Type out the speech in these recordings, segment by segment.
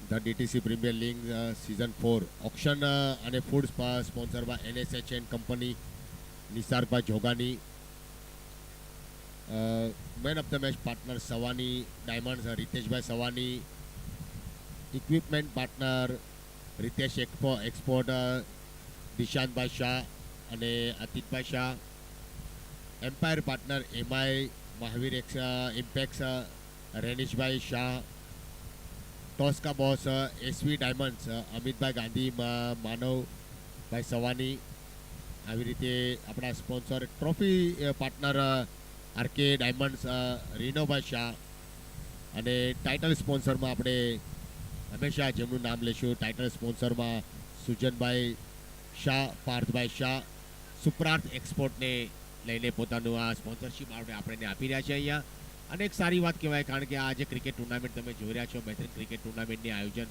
The DTC premier league season 4 auction અને food sponsor by NSHN company Nisarbhai Jogani. Man of the match partner Savani diamonds Riteshbhai Savani. Equipment partner Ritesh export Dishantbhai Shah અને Atitbhai Shah. Umpire partner MI Mahavir impex Renishbhai Shah. ટોસ્કા boss SV diamonds Amitbhai Gandhi Manavbhai Savani. આવી રીતે આપણા sponsor trophy partner RK diamonds Rinobhai Shah. અને title સ્પોન્સરમાં આપણે હંમેશા જેમનું નામ લેશું ટાઇટલ સ્પોન્સરમાં સુજનભાઈ શાહ, પાર્થભાઈ શાહ સુપ્રાર્થ એક્સપોર્ટને લઈને પોતાનું આ સ્પોન્સરશિપ આપણે આપી રહ્યા છે અહીંયા. અને એક સારી વાત કહેવાય, કારણ કે આ જે ક્રિકેટ ટુર્નામેન્ટ તમે જોઈ રહ્યા છો, બહેતરીન ક્રિકેટ ટુર્નામેન્ટની આયોજન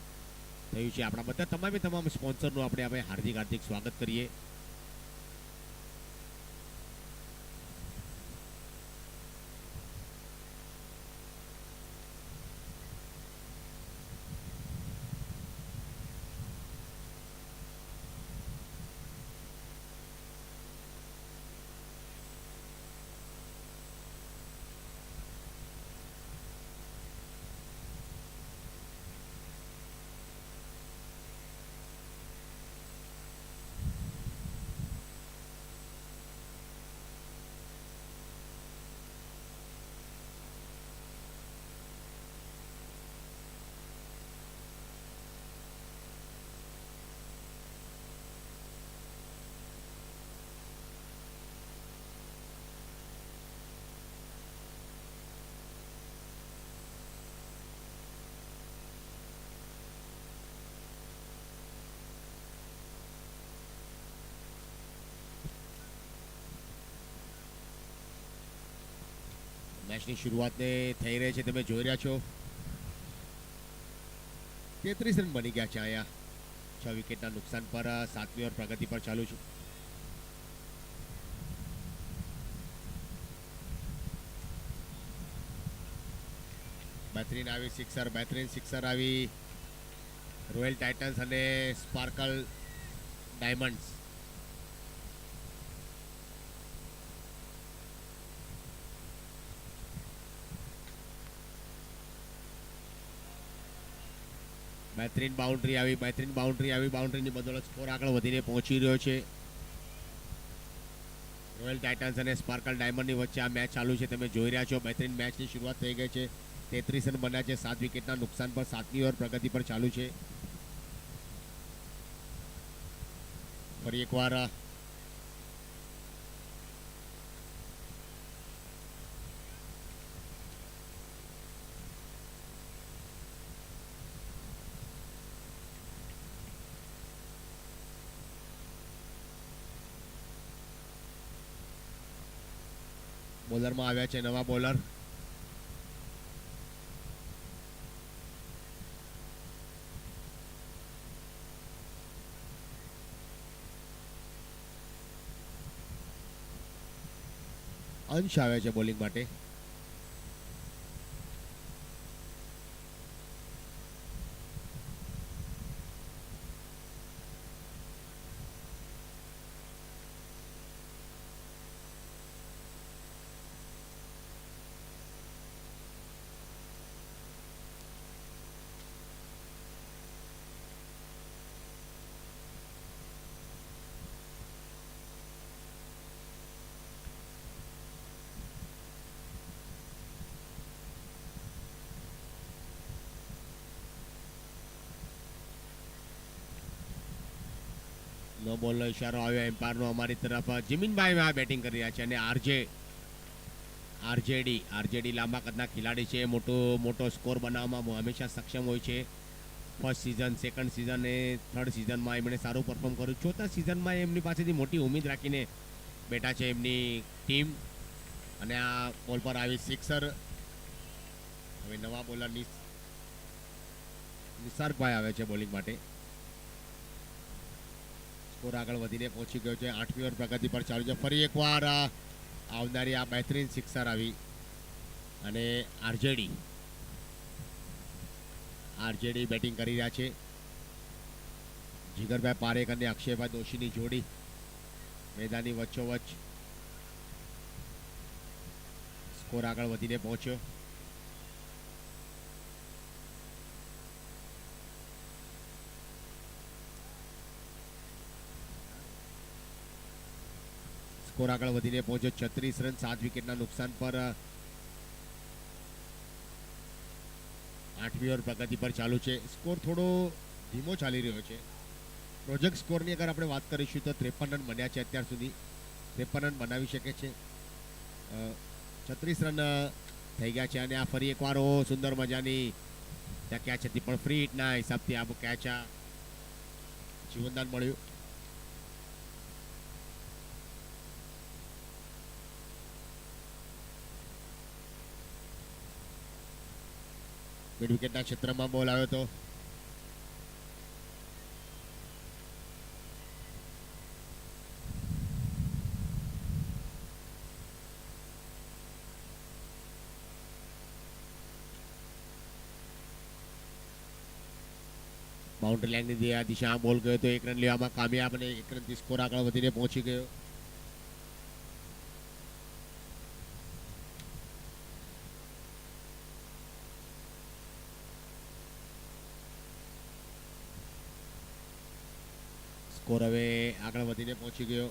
થયું છે. આપણા બધા તમામ સ્પોન્સરનું આપણે હાર્દિક સ્વાગત કરીએ. મેચની શરૂઆતને થઈ રહી છે, તમે જોઈ રહ્યા છો 33 રન બની ગયા છે અહીંયા 6 વિકેટના નુકસાન પર. 7મી ઓવર પ્રગતિ પર ચાલુ છે. બહેતરીન સિક્સર આવી રોયલ ટાઇટન્સ અને સ્પાર્કલ ડાયમંડ્સ. બહેતરીન બાઉન્ડ્રી આવી બાઉન્ડ્રીની બદોલત સ્કોર આગળ વધીને પહોંચી રહ્યો છે. રોયલ ટાઇટન્સ અને સ્પાર્કલ ડાયમંડની વચ્ચે આ મેચ ચાલુ છે, તમે જોઈ રહ્યા છો. બહેતરીન મેચની શરૂઆત થઈ ગઈ છે. 33 રન બન્યા છે 7 વિકેટના નુકસાન પર. 7મી ઓવર પ્રગતિ પર ચાલુ છે. ફરી એકવાર બોલરમાં આવ્યા છે નવા બોલર. અંશ આવે છે બોલિંગ માટે. નો બોલનો ઇશારો આવ્યો એમ્પાયરનો અમારી તરફ. જમીનભાઈ બેટિંગ કરી રહ્યા છે અને આરજેડી લાંબા કદના ખેલાડી છે. મોટો સ્કોર બનાવવામાં હંમેશા સક્ષમ હોય છે. ફર્સ્ટ સિઝન, સેકન્ડ સિઝન એ થર્ડ સિઝનમાં એમણે સારું પરફોર્મ કર્યું. ચોથા સિઝનમાં એમની પાસેથી મોટી ઉમ્મીદ રાખીને બેઠા છે એમની ટીમ. અને આ બોલ પર આવી સિક્સર. હવે નવા બોલર નિસારભાઈ આવે છે બોલિંગ માટે. સ્કોર આગળ વધીને પહોંચી ગયો છે. 8મી ઓવર પ્રગતિ પર ચાલુ છે. ફરી એકવાર આવનારી આ બહેતરીન સિક્સર આવી અને આરજેડી બેટિંગ કરી રહ્યા છે. જીગરભાઈ પારેખ અને અક્ષયભાઈ દોશીની જોડી મેદાનની વચ્ચોવચ્ચ. સ્કોર આગળ વધીને પહોંચ્યો. સ્કોર આગળ વધીને પહોંચ્યો 36 રન 7 વિકેટના નુકસાન પર. 8મી ઓવર પ્રગતિ પર ચાલુ છે. સ્કોર થોડો ધીમો ચાલી રહ્યો છે. પ્રોજેક્ટ સ્કોરની અગર આપણે વાત કરીશું તો 53 રન બન્યા છે અત્યાર સુધી. 53 રન બનાવી શકે છે. 36 રન થઈ ગયા છે અને આ ફરી એકવાર સુંદર મજાની ત્યાં કેચ હતી પણ ફ્રી હિટના હિસાબથી આ કેચ જીવનદાન મળ્યું. મિડ વિકેટના ક્ષેત્રમાં બોલ આવ્યો હતો. બાઉન્ડ્રી લાઇનની દિશામાં બોલ ગયો તો 1 રન લેવામાં કામયાબ અને 1 રનથી સ્કોર આગળ વધીને પહોંચી ગયો. સ્કોર હવે આગળ વધીને પહોંચી ગયો.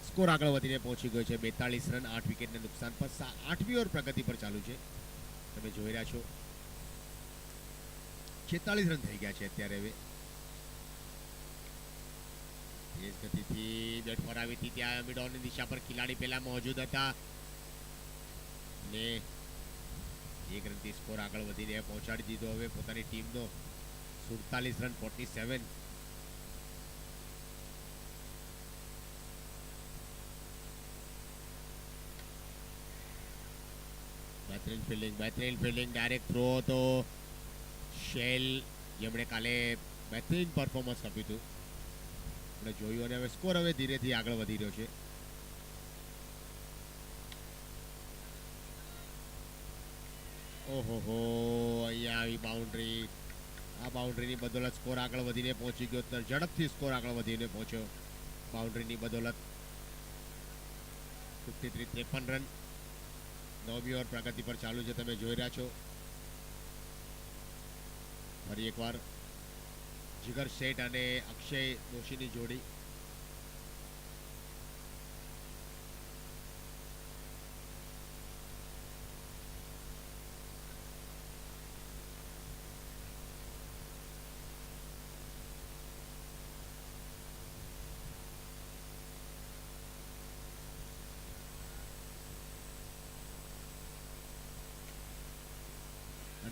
સ્કોર આગળ વધીને પહોંચી ગયો છે 42 રન 8 વિકેટને નુકસાન પર. 8મી ઓવર પ્રગતિ પર ચાલુ છે. તમે જોઈ રહ્યા છો 46 રન થઈ ગયા છે અત્યારે. હવે તેજ ગતિથી બેટ ફરાવી હતી ત્યાં મિડ ઓનની દિશા પર ખેલાડી પહેલા મોજૂદ હતા ને 1 રનથી સ્કોર આગળ વધીને પહોંચાડી દીધો હવે પોતાની ટીમનો. 47 રન 47. બહેતરીન ફિલ્ડિંગ ડાયરેક્ટ થ્રો તો શેલ જેમણે કાલે બહેતરીન પરફોર્મન્સ આપ્યું હતું આપણે જોયું અને હવે સ્કોર હવે ધીરેથી આગળ વધી રહ્યો છે. ઓહો અહીંયા આવી બાઉન્ડ્રી. આ બાઉન્ડ્રીની બદોલત સ્કોર આગળ વધીને પહોંચી ગયો. ઝડપથી સ્કોર આગળ વધીને પહોંચ્યો બાઉન્ડ્રીની બદોલત. 53 રન. 9મી ઓવર પ્રગતિ પર ચાલુ છે. તમે જોઈ રહ્યા છો ફરી એકવાર જીગર શેઠ અને અક્ષય દોશીની જોડી.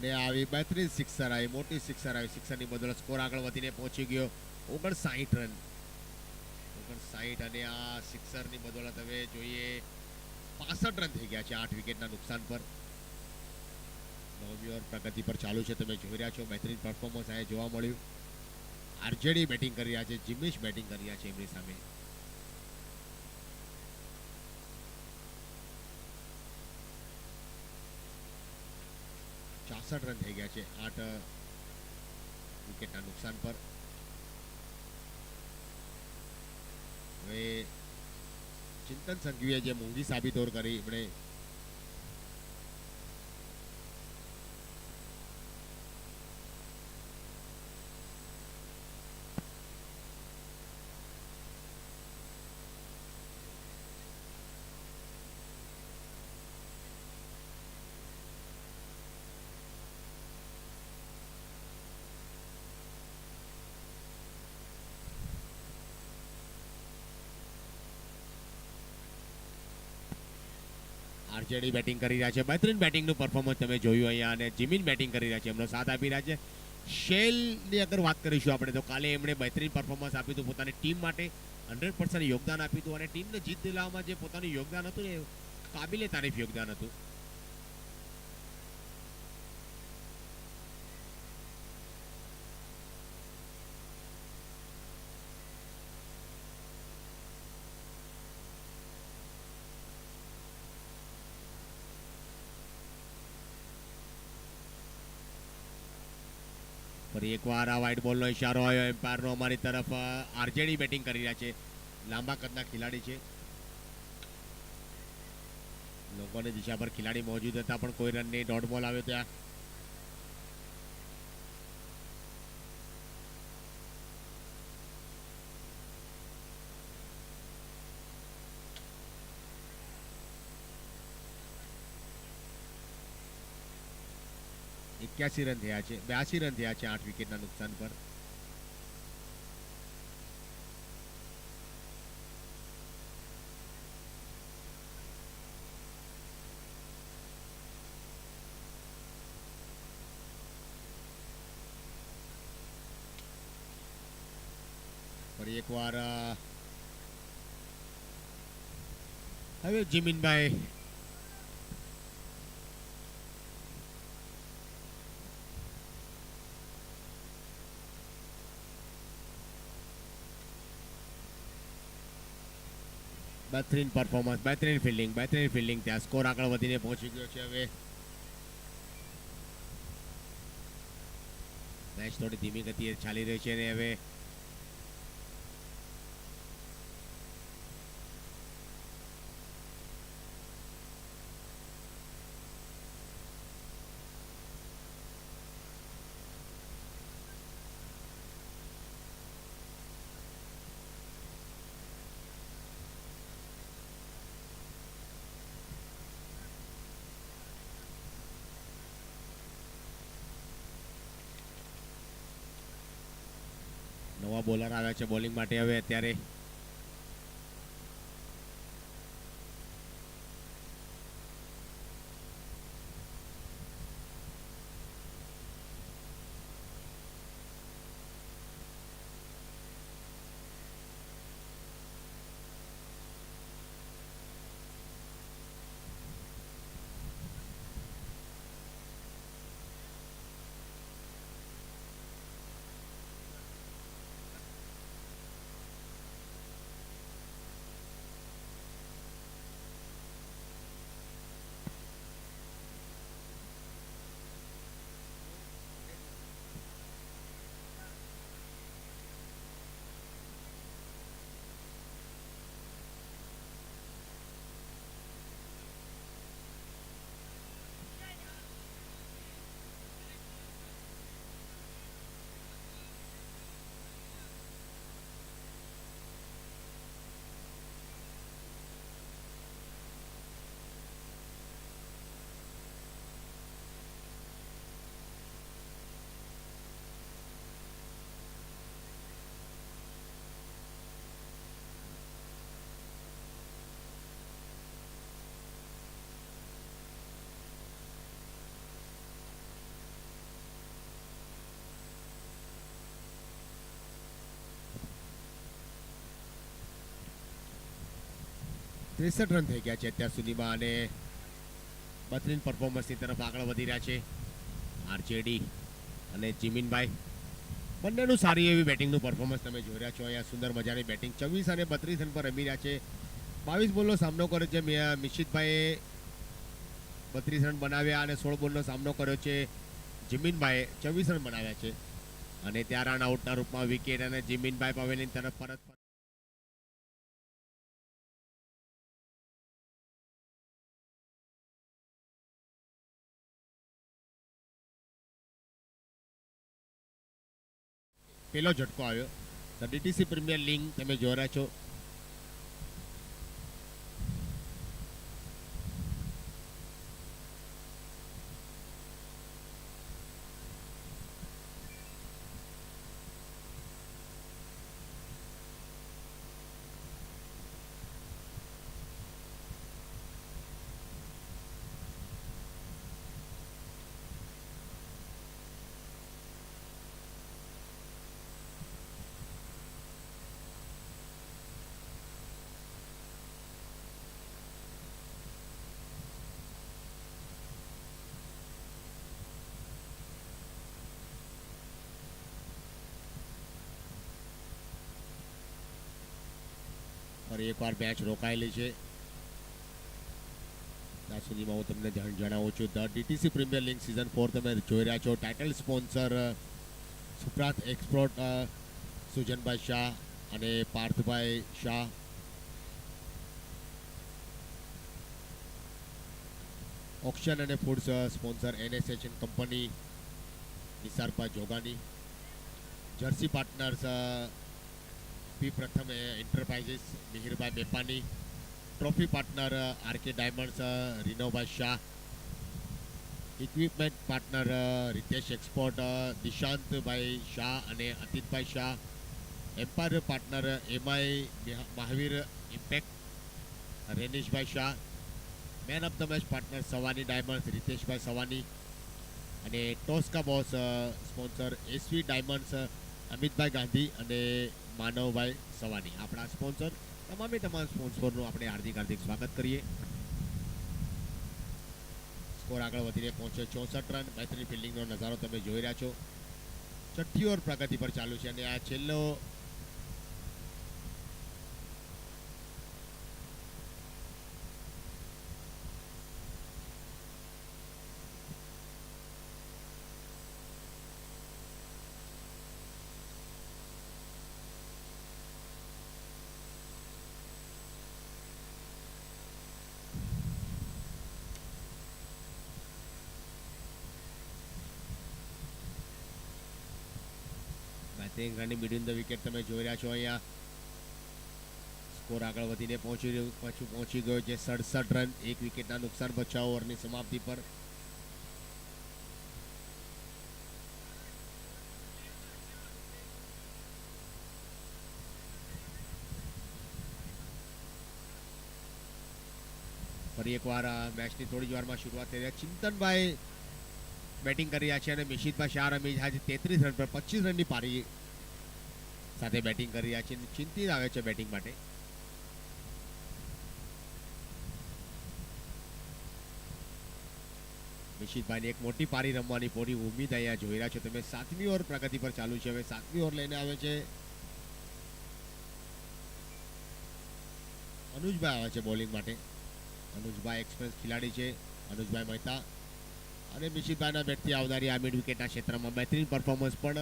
અને આવી બહેતરીન સિક્સર આવી, મોટી સિક્સર આવી. સિક્સરની બદલે સ્કોર આગળ વધીને પહોંચી ગયો 59 રન. 59 અને આ સિક્સરની બદોલત હવે જોઈએ 65 રન થઈ ગયા છે 8 વિકેટના નુકસાન પર. 9મી ઓવર પ્રગતિ પર ચાલુ છે. તમે જોઈ રહ્યા છો બહેતરીન પરફોર્મન્સ અહીંયા જોવા મળ્યું. આરજેડી બેટિંગ કરી રહ્યા છે, જિમ્મીશ બેટિંગ કરી રહ્યા છે એમની સામે. રન થઈ ગયા છે 8 વિકેટના નુકસાન પર. હવે ચિંતન સંઘવીએ જે મોંઘી સાબિત ઓવર કરી એમણે આરજેડી બેટિંગ કરી રહ્યા છે. બહેતરીન બેટિંગનું પરફોર્મન્સ તમે જોયું અહીંયા અને જીમીન બેટિંગ કરી રહ્યા છે, એમનો સાથ આપી રહ્યા છે. શેલની અગર વાત કરીશું આપણે તો કાલે એમણે બહેતરીન પરફોર્મન્સ આપ્યું હતું પોતાની ટીમ માટે. 100% યોગદાન આપ્યું હતું અને ટીમને જીત દિલાવવામાં જે પોતાનું યોગદાન હતું એ કાબિલે તારીફ યોગદાન હતું. ફરી એકવાર આ વ્હાઇટ બોલનો ઇશારો આવ્યો એમ્પાયરનો અમારી તરફ. આરજેડી બેટિંગ કરી રહ્યા છે. લાંબા કદના ખેલાડી છે. લોકોની દિશા પર ખેલાડી મોજૂદ હતા પણ કોઈ રન નહીં. ડોટ બોલ આવ્યો ત્યાં. એક્યાસી રન થયા છે, 82 રન થયા છે 8 વિકેટના નુકસાન પર. ફરી એકવાર હવે જીમીનભાઈ બહેતરીન પરફોર્મન્સ, બહેતરીન ફિલ્ડિંગ. ત્યાં સ્કોર આગળ વધીને પહોંચી ગયો છે. હવે મેચ થોડી ધીમી ગતિએ ચાલી રહી છે અને હવે નવા બોલર આવ્યા છે બોલિંગ માટે. હવે અત્યારે ત્રેસઠ રન થઈ ગયા છે અત્યાર સુધીમાં અને બહેતરીન પરફોર્મન્સની તરફ આગળ વધી રહ્યા છે આરજેડી અને જીમીનભાઈ. બંનેનું સારી એવી બેટિંગનું પરફોર્મન્સ તમે જોઈ રહ્યા છો. અહીંયા સુંદર મજાની બેટિંગ 24 અને 32 રન પર રમી રહ્યા છે. 22 બોલનો સામનો કર્યો છે મિશિતભાઈએ, 32 રન બનાવ્યા અને 16 બોલનો સામનો કર્યો છે જીમીનભાઈએ, 24 રન બનાવ્યા છે અને ત્યાં રન આઉટના રૂપમાં વિકેટ અને જીમીનભાઈ પવેલિયન તરફ પરત પેલો ઝટકો આવ્યો. ધ ડીટીસી પ્રીમિયર લીગ તમે જોઈ રહ્યા છો. ફરી એકવાર મેચ રોકાયેલી છે. ત્યાં સુધીમાં હું તમને જણાવું છું the DTC premier league season 4 તમે જોઈ રહ્યા છો. Title sponsor Suprant export Sujanbhai Shah અને પાર્થભાઈ શાહ. ઓક્શન અને foods sponsor NSH company Nisarbhai Jogani. Jersey partners P Pratham enterprises Mihirbhai Bepani. Trophy partner RK diamonds Rinobhai Shah. Equipment partner Ritesh export Dishantbhai Shah અને Atitbhai Shah. Umpire partner MI Mahavir impact Renishbhai Shah. Man of the match partner Savani diamonds Riteshbhai Savani. અને ટોસ્કા boss sponsor SV diamonds Amitbhai Gandhi અને માનવભાઈ સવાની. આપણા sponsor તમામ સ્પોન્સરનું આપણે હાર્દિક સ્વાગત કરીએ. Score આગળ વધીને પહોંચ્યો 64 રન. બહેતરીન ફિલ્ડિંગનો નજારો તમે જોઈ રહ્યા છો. છઠ્ઠી ઓવર પ્રગતિ પર ચાલુ છે અને આ છેલ્લો batting running between the wicket તમે જોઈ રહ્યા છો. અહીંયા સ્કોર આગળ વધીને પહોંચી ગયો છે 67 રન. એક વિકેટના નુકસાન પર 6 ઓવરની સમાપ્તિ પર. ફરી એકવાર મેચની થોડી જ વારમાં શરૂઆત થઈ રહી. ચિંતનભાઈ બેટિંગ કરી રહ્યા છે અને મિશિતભાઈ શાહ રમી રહ્યા છે 33 રન પર 25 રનની પારી સાથે બેટિંગ કરી રહ્યા છે. ચિંતિત આવે છે બેટિંગ માટે. મિશિતભાઈની એક મોટી પારી રમવાની પૂરી ઉમ્મીદ અહીંયા જોઈ રહ્યા છો તમે. 7મી ઓવર પ્રગતિ પર ચાલુ છે. હવે 7મી ઓવર લઈને આવે છે અનુજભાઈ આવે છે બોલિંગ માટે. અનુજભાઈ એક્સપીરિયન્સ ખેલાડી છે. અનુજભાઈ મહેતા અને મિશિતભાઈના બેટથી આવનારી આ મિડ વિકેટના ક્ષેત્રમાં બહેતરીન પરફોર્મન્સ પણ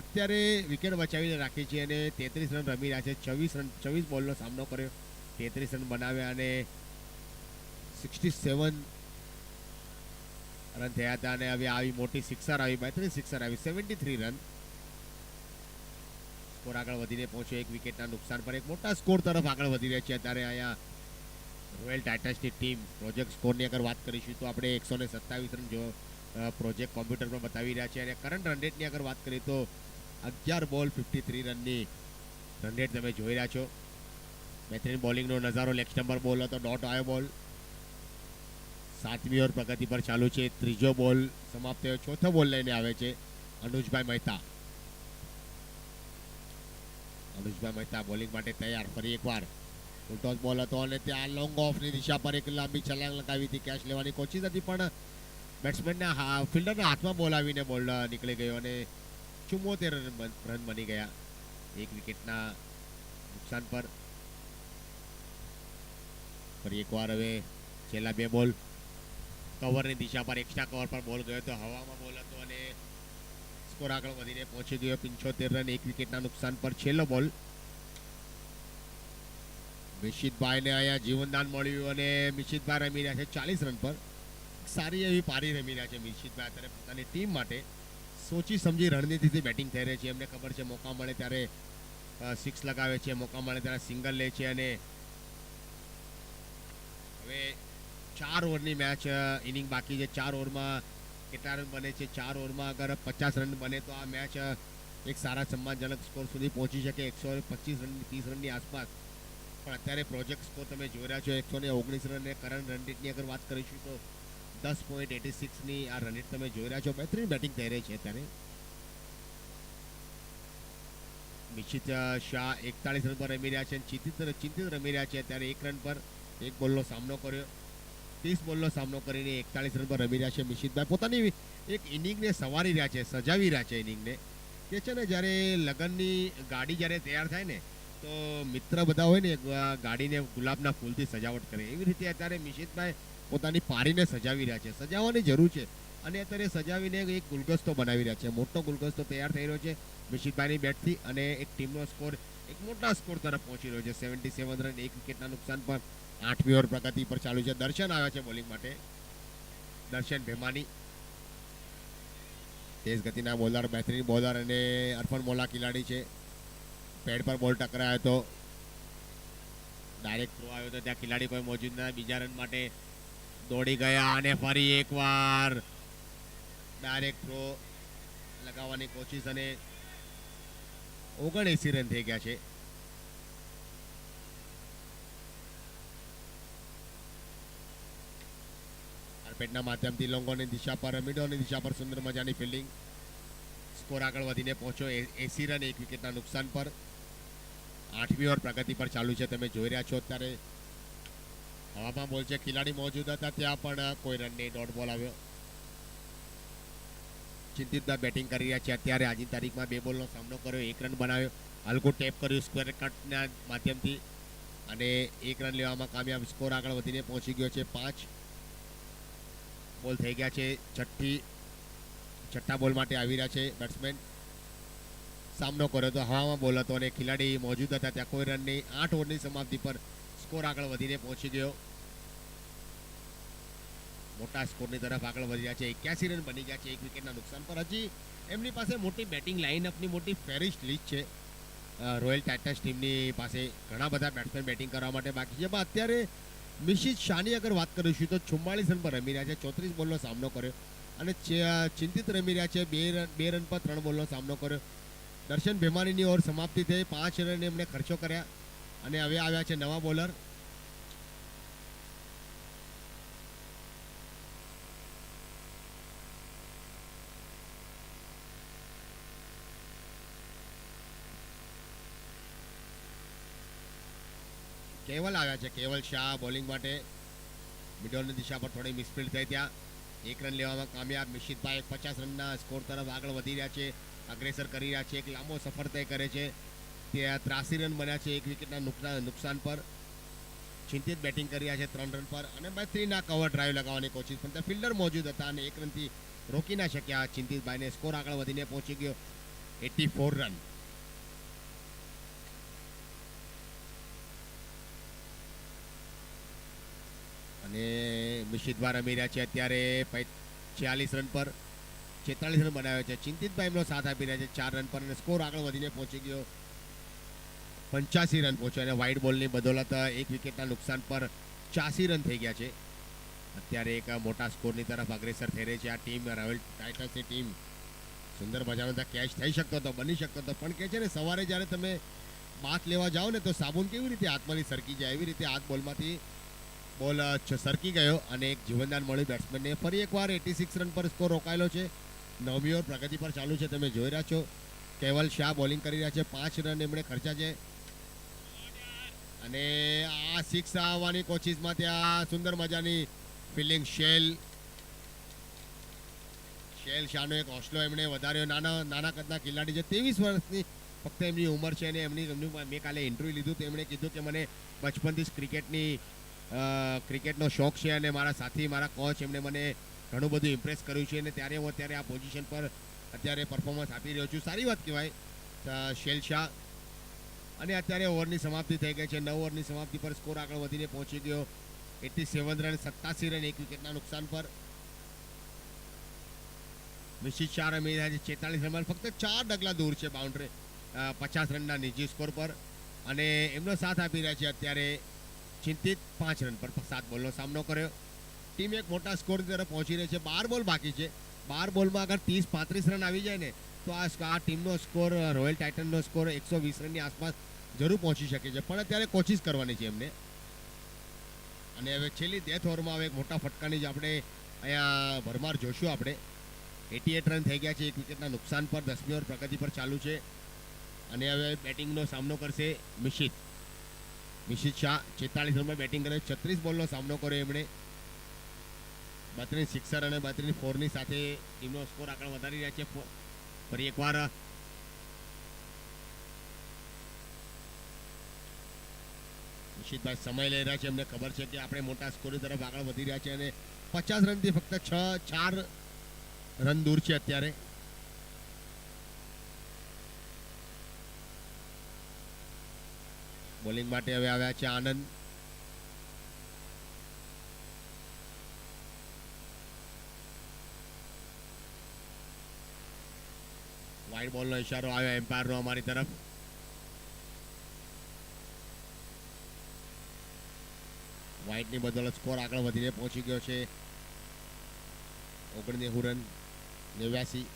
અત્યારે વિકેટ બચાવીને રાખી છે અને 33 રન રમી રહ્યા છે. 26 બોલનો સામનો કર્યો, 33 રન બનાવ્યા અને 67 રન થયા હતા અને હવે આવી મોટી સિક્સર આવી, બહેતરીન સિક્સર આવી 73 રન. સ્કોર આગળ વધીને પહોંચ્યો એક વિકેટના નુકસાન પર. એક મોટા સ્કોર તરફ આગળ વધી રહ્યા છે અત્યારે અહીંયા રોયલ ટાઇટન્સની ટીમ. પ્રોજેક્ટ સ્કોરની અગર વાત કરીશું તો આપણે 127 રન જો પ્રોજેક્ટ કોમ્પ્યુટર પર બતાવી રહ્યા છે અને કરંટ રન રેટની અગર વાત કરીએ તો 11 બોલ 53 રનની રન રેટ તમે જોઈ રહ્યા છો. બહેતરીન બોલિંગનો નજારો. લેગ સ્ટમ્પર બોલ હતો, ડોટ આવ્યો બોલ. 7મી ઓવર પ્રગતિ પર ચાલુ છે. ત્રીજો બોલ સમાપ્ત થયો. ચોથો બોલ લઈને આવે છે અનુજભાઈ મહેતા. અનુજભાઈ મહેતા બોલિંગ માટે તૈયાર. ફરી એકવાર ઉલટો બોલ હતો અને ત્યાં લોંગ ઓફની દિશા પર એક લાંબી છલાંગ લગાવી હતી. કેચ લેવાની કોશિશ હતી પણ બેટ્સમેનના ફિલ્ડરના હાથમાં બોલ આવીને બોલ નીકળી ગયો અને 74 રન બની ગયા એક વિકેટના નુકસાન પર. ફરી એકવાર હવે છેલ્લા 2 બોલ કવરની દિશા પર એક્સ્ટ્રા કવર પર બોલ ગયો હતો. હવામાં બોલ હતો અને સ્કોર આગળ વધીને પહોંચી ગયો 75 રન એક વિકેટના નુકસાન પર. છેલ્લો બોલ. મિશિતભાઈને અહીંયા જીવનદાન મળ્યું અને મિશિતભાઈ રમી રહ્યા છે 40 રન પર. સારી એવી પારી રમી રહ્યા છે મિશિતભાઈ અત્યારે પોતાની ટીમ માટે. સોચી સમજી રણનીતિથી બેટિંગ થઈ રહી છે. એમને ખબર છે મોકા મળે ત્યારે 6 લગાવે છે, મોકા મળે ત્યારે સિંગલ લે છે અને હવે 4 ઓવરની મેચ ઇનિંગ બાકી છે. 4 ઓવરમાં કેટલા રન બને છે? 4 ઓવરમાં અગર 50 રન બને તો આ મેચ એક સારા સન્માનજનક સ્કોર સુધી પહોંચી શકે 125 રન 30 રનની આસપાસ. પણ અત્યારે પ્રોજેક્ટ સ્કોર તમે જોઈ રહ્યા છો 119 રન. કરંટ રન રેટની અગર વાત કરીશું તો 10.86ની આ રન રેટ તમે જોઈ રહ્યા છો. બહેતરીન બેટિંગ થઈ રહી છે અત્યારે. મિશિત શાહ 41 રન પર રમી રહ્યા છે. ચિંતિત રમી રહ્યા છે અત્યારે 1 રન પર 1 બોલનો સામનો કર્યો. 30 બોલનો સામનો કરીને 41 રન પર રમી રહ્યા છે મિશિતભાઈ. પોતાની એક ઇનિંગને સવારી રહ્યા છે, સજાવી રહ્યા છે ઇનિંગને. કે છે ને જ્યારે લગ્નની ગાડી જ્યારે તૈયાર થાય ને તો મિત્ર બધા હોય ને ગાડીને ગુલાબના ફૂલથી સજાવટ કરે એવી રીતે અત્યારે મિશિતભાઈ પોતાની પારીને સજાવી રહ્યા છે. સજાવવાની જરૂર છે અને અત્યારે સજાવીને એક ગુલગસ્તો બનાવી રહ્યા છે. મોટો ગુલગસ્તો તૈયાર થઈ રહ્યો છે મિશિતભાઈની બેટથી અને એક ટીમનો સ્કોર એક મોટા સ્કોર તરફ પહોંચી રહ્યો છે. 77 રન, 1 વિકેટના નુકસાન પર 8મી ઓવર પ્રગતિ પર ચાલુ છે. દર્શન આવ્યા છે બોલિંગ માટે. દર્શન ભેમાની તેજ ગતિના બોલર, બહેતરીન બોલર અને અર્ફન મોલા ખેલાડી છે. પેડ પર બોલ ટકરાયો તો ડાયરેક્ટ થ્રો આવ્યો તો ત્યાં ખેલાડી કોઈ મોજૂદ ના. બીજા રન માટે દોડી ગયા અને ફરી એકવાર ડાયરેક્ટ થ્રો લગાવવાની કોશિશ અને 79 રન થઈ ગયા છે. કાર્પેટના માધ્યમથી લોંગોની દિશા પર, મિડોની દિશા પર સુંદર મજાની ફિલ્ડિંગ. સ્કોર આગળ વધીને પહોંચ્યો 80 રન, 1 વિકેટના નુકસાન પર. 8મી ઓવર પ્રગતિ પર ચાલુ છે. તમે જોઈ રહ્યા છો અત્યારે હવામાં બોલ છે. ખેલાડી મોજૂદ હતા ત્યાં પણ કોઈ રન નહીં. ડોટ બોલ આવ્યો. ચિંતિતભાઈ બેટિંગ કરી રહ્યા છે અત્યારે. આજની તારીખમાં 2 બોલનો સામનો કર્યો, 1 રન બનાવ્યો. હલકું ટેપ કર્યું સ્ક્વેર કટના માધ્યમથી અને 1 રન લેવામાં કામયાબ. સ્કોર આગળ વધીને પહોંચી ગયો છે 5 બોલ થઈ ગયા છે. છઠ્ઠા બોલ માટે આવી રહ્યા છે બેટ્સમેન. સામનો કર્યો તો હવામાં બોલ હતો અને ખેલાડી મોજૂદ હતા ત્યાં કોઈ રન નહીં. 8 ઓવરની સમાપ્તિ પર સ્કોર આગળ વધીને પહોંચી ગયો. મોટા સ્કોરની તરફ આગળ વધી રહ્યા છે. 81 રન બની ગયા છે 1 વિકેટના નુકસાન પર. હજી એમની પાસે મોટી બેટિંગ લાઇનઅપની મોટી ફેરિસ્ટ લિસ્ટ છે. રોયલ ટાઇટન્સ ટીમની પાસે ઘણા બધા બેટ્સમેન બેટિંગ કરવા માટે બાકી છે. પણ અત્યારે મિશિત શાહની અગર વાત કરીશું તો 44 રન પર રમી રહ્યા છે. 34 બોલનો સામનો કર્યો અને ચિંતિત રમી રહ્યા છે. 2 રન પર 3 બોલનો સામનો કર્યો. દર્શન ભેમાનીની ઓવર સમાપ્તિ થઈ. 5 રન એમણે ખર્ચો કર્યા અને હવે આવ્યા છે નવા બોલર. કેવલ આવ્યા છે. કેવલ શાહ બોલિંગ માટે. મિડોલની દિશા પર થોડી મિસફિલ્ડ થઈ ત્યાં 1 રન લેવામાં કામયાબ. મિશિતભાઈ 50 રનના સ્કોર તરફ આગળ વધી રહ્યા છે. અગ્રેસર કરી રહ્યા છે. એક લાંબો સફર તય કરે છે. ત્યાં 83 રન બન્યા છે 1 વિકેટના નુકસાન પર. ચિંતિત બેટિંગ કરી રહ્યા છે 3 રન પર અને બહેતરીના કવર ડ્રાઈવ લગાવવાની કોશિશ પણ ત્યાં ફિલ્ડર મોજૂદ હતા અને 1 રનથી રોકી ના શક્યા ચિંતિતભાઈને. સ્કોર આગળ વધીને પહોંચી ગયો 84 રન. અને મિશિતભાઈ રમી રહ્યા છે અત્યારે 46 રન પર. 46 રન બનાવ્યો છે. ચિંતિતભાઈ એમનો સાથ આપી રહ્યા છે 4 રન પર અને સ્કોર આગળ વધીને પહોંચી ગયો 85 રન પહોંચ્યો અને વ્હાઇટ બોલની બદોલત 1 વિકેટના નુકસાન પર 84 રન થઈ ગયા છે. અત્યારે એક મોટા સ્કોરની તરફ અગ્રેસર થઈ રહી છે આ ટીમ. રોયલ ટાઇટન્સની ટીમ. સુંદર મજાનો ત્યાં કેચ થઈ શકતો હતો, બની શકતો હતો પણ કે છે ને સવારે જ્યારે તમે બાથ લેવા જાઓ ને તો સાબુન કેવી રીતે હાથમાંથી સરકી જાય એવી રીતે હાથ બોલમાંથી બોલ સરકી ગયો અને એક જીવનદાન મળ્યું બેટ્સમેનને. ફરી એકવાર 86 રન પર સ્કોર રોકાયેલો છે. 9મી ઓવર પ્રગતિ પર ચાલુ છે. તમે જોઈ રહ્યા છો કેવલ શાહ બોલિંગ કરી રહ્યા છે. 5 રન એમણે ખર્ચા છે અને આ 6 આવવાની કોશિશમાં ત્યાં સુંદર મજાની ફિલ્ડિંગ. શેલ શાહનો એક હોસલો એમણે વધાર્યો. નાના કદના ખેલાડી છે. 23 વર્ષની ફક્ત એમની ઉંમર છે અને મેં કાલે ઇન્ટરવ્યૂ લીધું તો એમણે કીધું કે મને બચપનથી ક્રિકેટનો શોખ છે અને મારા સાથી, મારા કોચ એમણે મને ઘણું બધું ઇમ્પ્રેસ કર્યું છે અને ત્યારે હું અત્યારે આ પોઝિશન પર અત્યારે પરફોર્મન્સ આપી રહ્યો છું. સારી વાત કહેવાય શેલ શાહ. અને અત્યારે ઓવરની સમાપ્તિ થઈ ગઈ છે. 9 ઓવરની સમાપ્તિ પર સ્કોર આગળ વધીને પહોંચી ગયો 87 રન, 87 રન 1 વિકેટના નુકસાન પર. મિશિત શાહ રમી રહ્યા છે 46 રન, ફક્ત 4 ડગલા દૂર છે બાઉન્ડ્રી 50 રનના નિજી સ્કોર પર અને એમનો સાથ આપી રહ્યા છે અત્યારે ચિંતિત. 5 રન પર 7 બોલનો સામનો કર્યો. ટીમ એક મોટા સ્કોર તરફ પહોંચી રહી છે. 12 બોલ બાકી છે. 12 બોલમાં અગર 30-35 રન આવી જાય ને તો આ ટીમનો સ્કોર, રોયલ ટાઇટનનો સ્કોર 120 રનની આસપાસ જરૂર પહોંચી શકે છે પણ અત્યારે કોશિશ કરવાની છે એમને. અને હવે છેલ્લી ડેથ ઓવરમાં હવે એક મોટા ફટકાની જ આપણે અહીંયા ભરમાર જોશું. આપણે 88 રન થઈ ગયા છે 1 વિકેટના નુકસાન પર. 10મી ઓવર પ્રગતિ પર ચાલુ છે અને હવે બેટિંગનો સામનો કરશે મિશિત શાહ. 46 રનમાં બેટિંગ કરે. 36 બોલનો સામનો કર્યો એમણે. 32 સિક્સર અને 32 ફોરની સાથે ટીમનો સ્કોર આગળ વધારી રહ્યા છે. ફરી એકવાર મિશિતભાઈ સમય લઈ રહ્યા છે. એમને ખબર છે કે આપણે મોટા સ્કોરની તરફ આગળ વધી રહ્યા છે અને 50 રનથી ફક્ત 4 રન દૂર છે અત્યારે. બોલિંગ માટે હવે આવ્યા છે આનંદ. વાઇડ બોલનો ઇશારો આવ્યો એમ્પાયરનો અમારી તરફ. વાઇડની બદલે સ્કોર આગળ વધીને પહોંચી ગયો છે 99 રન 89.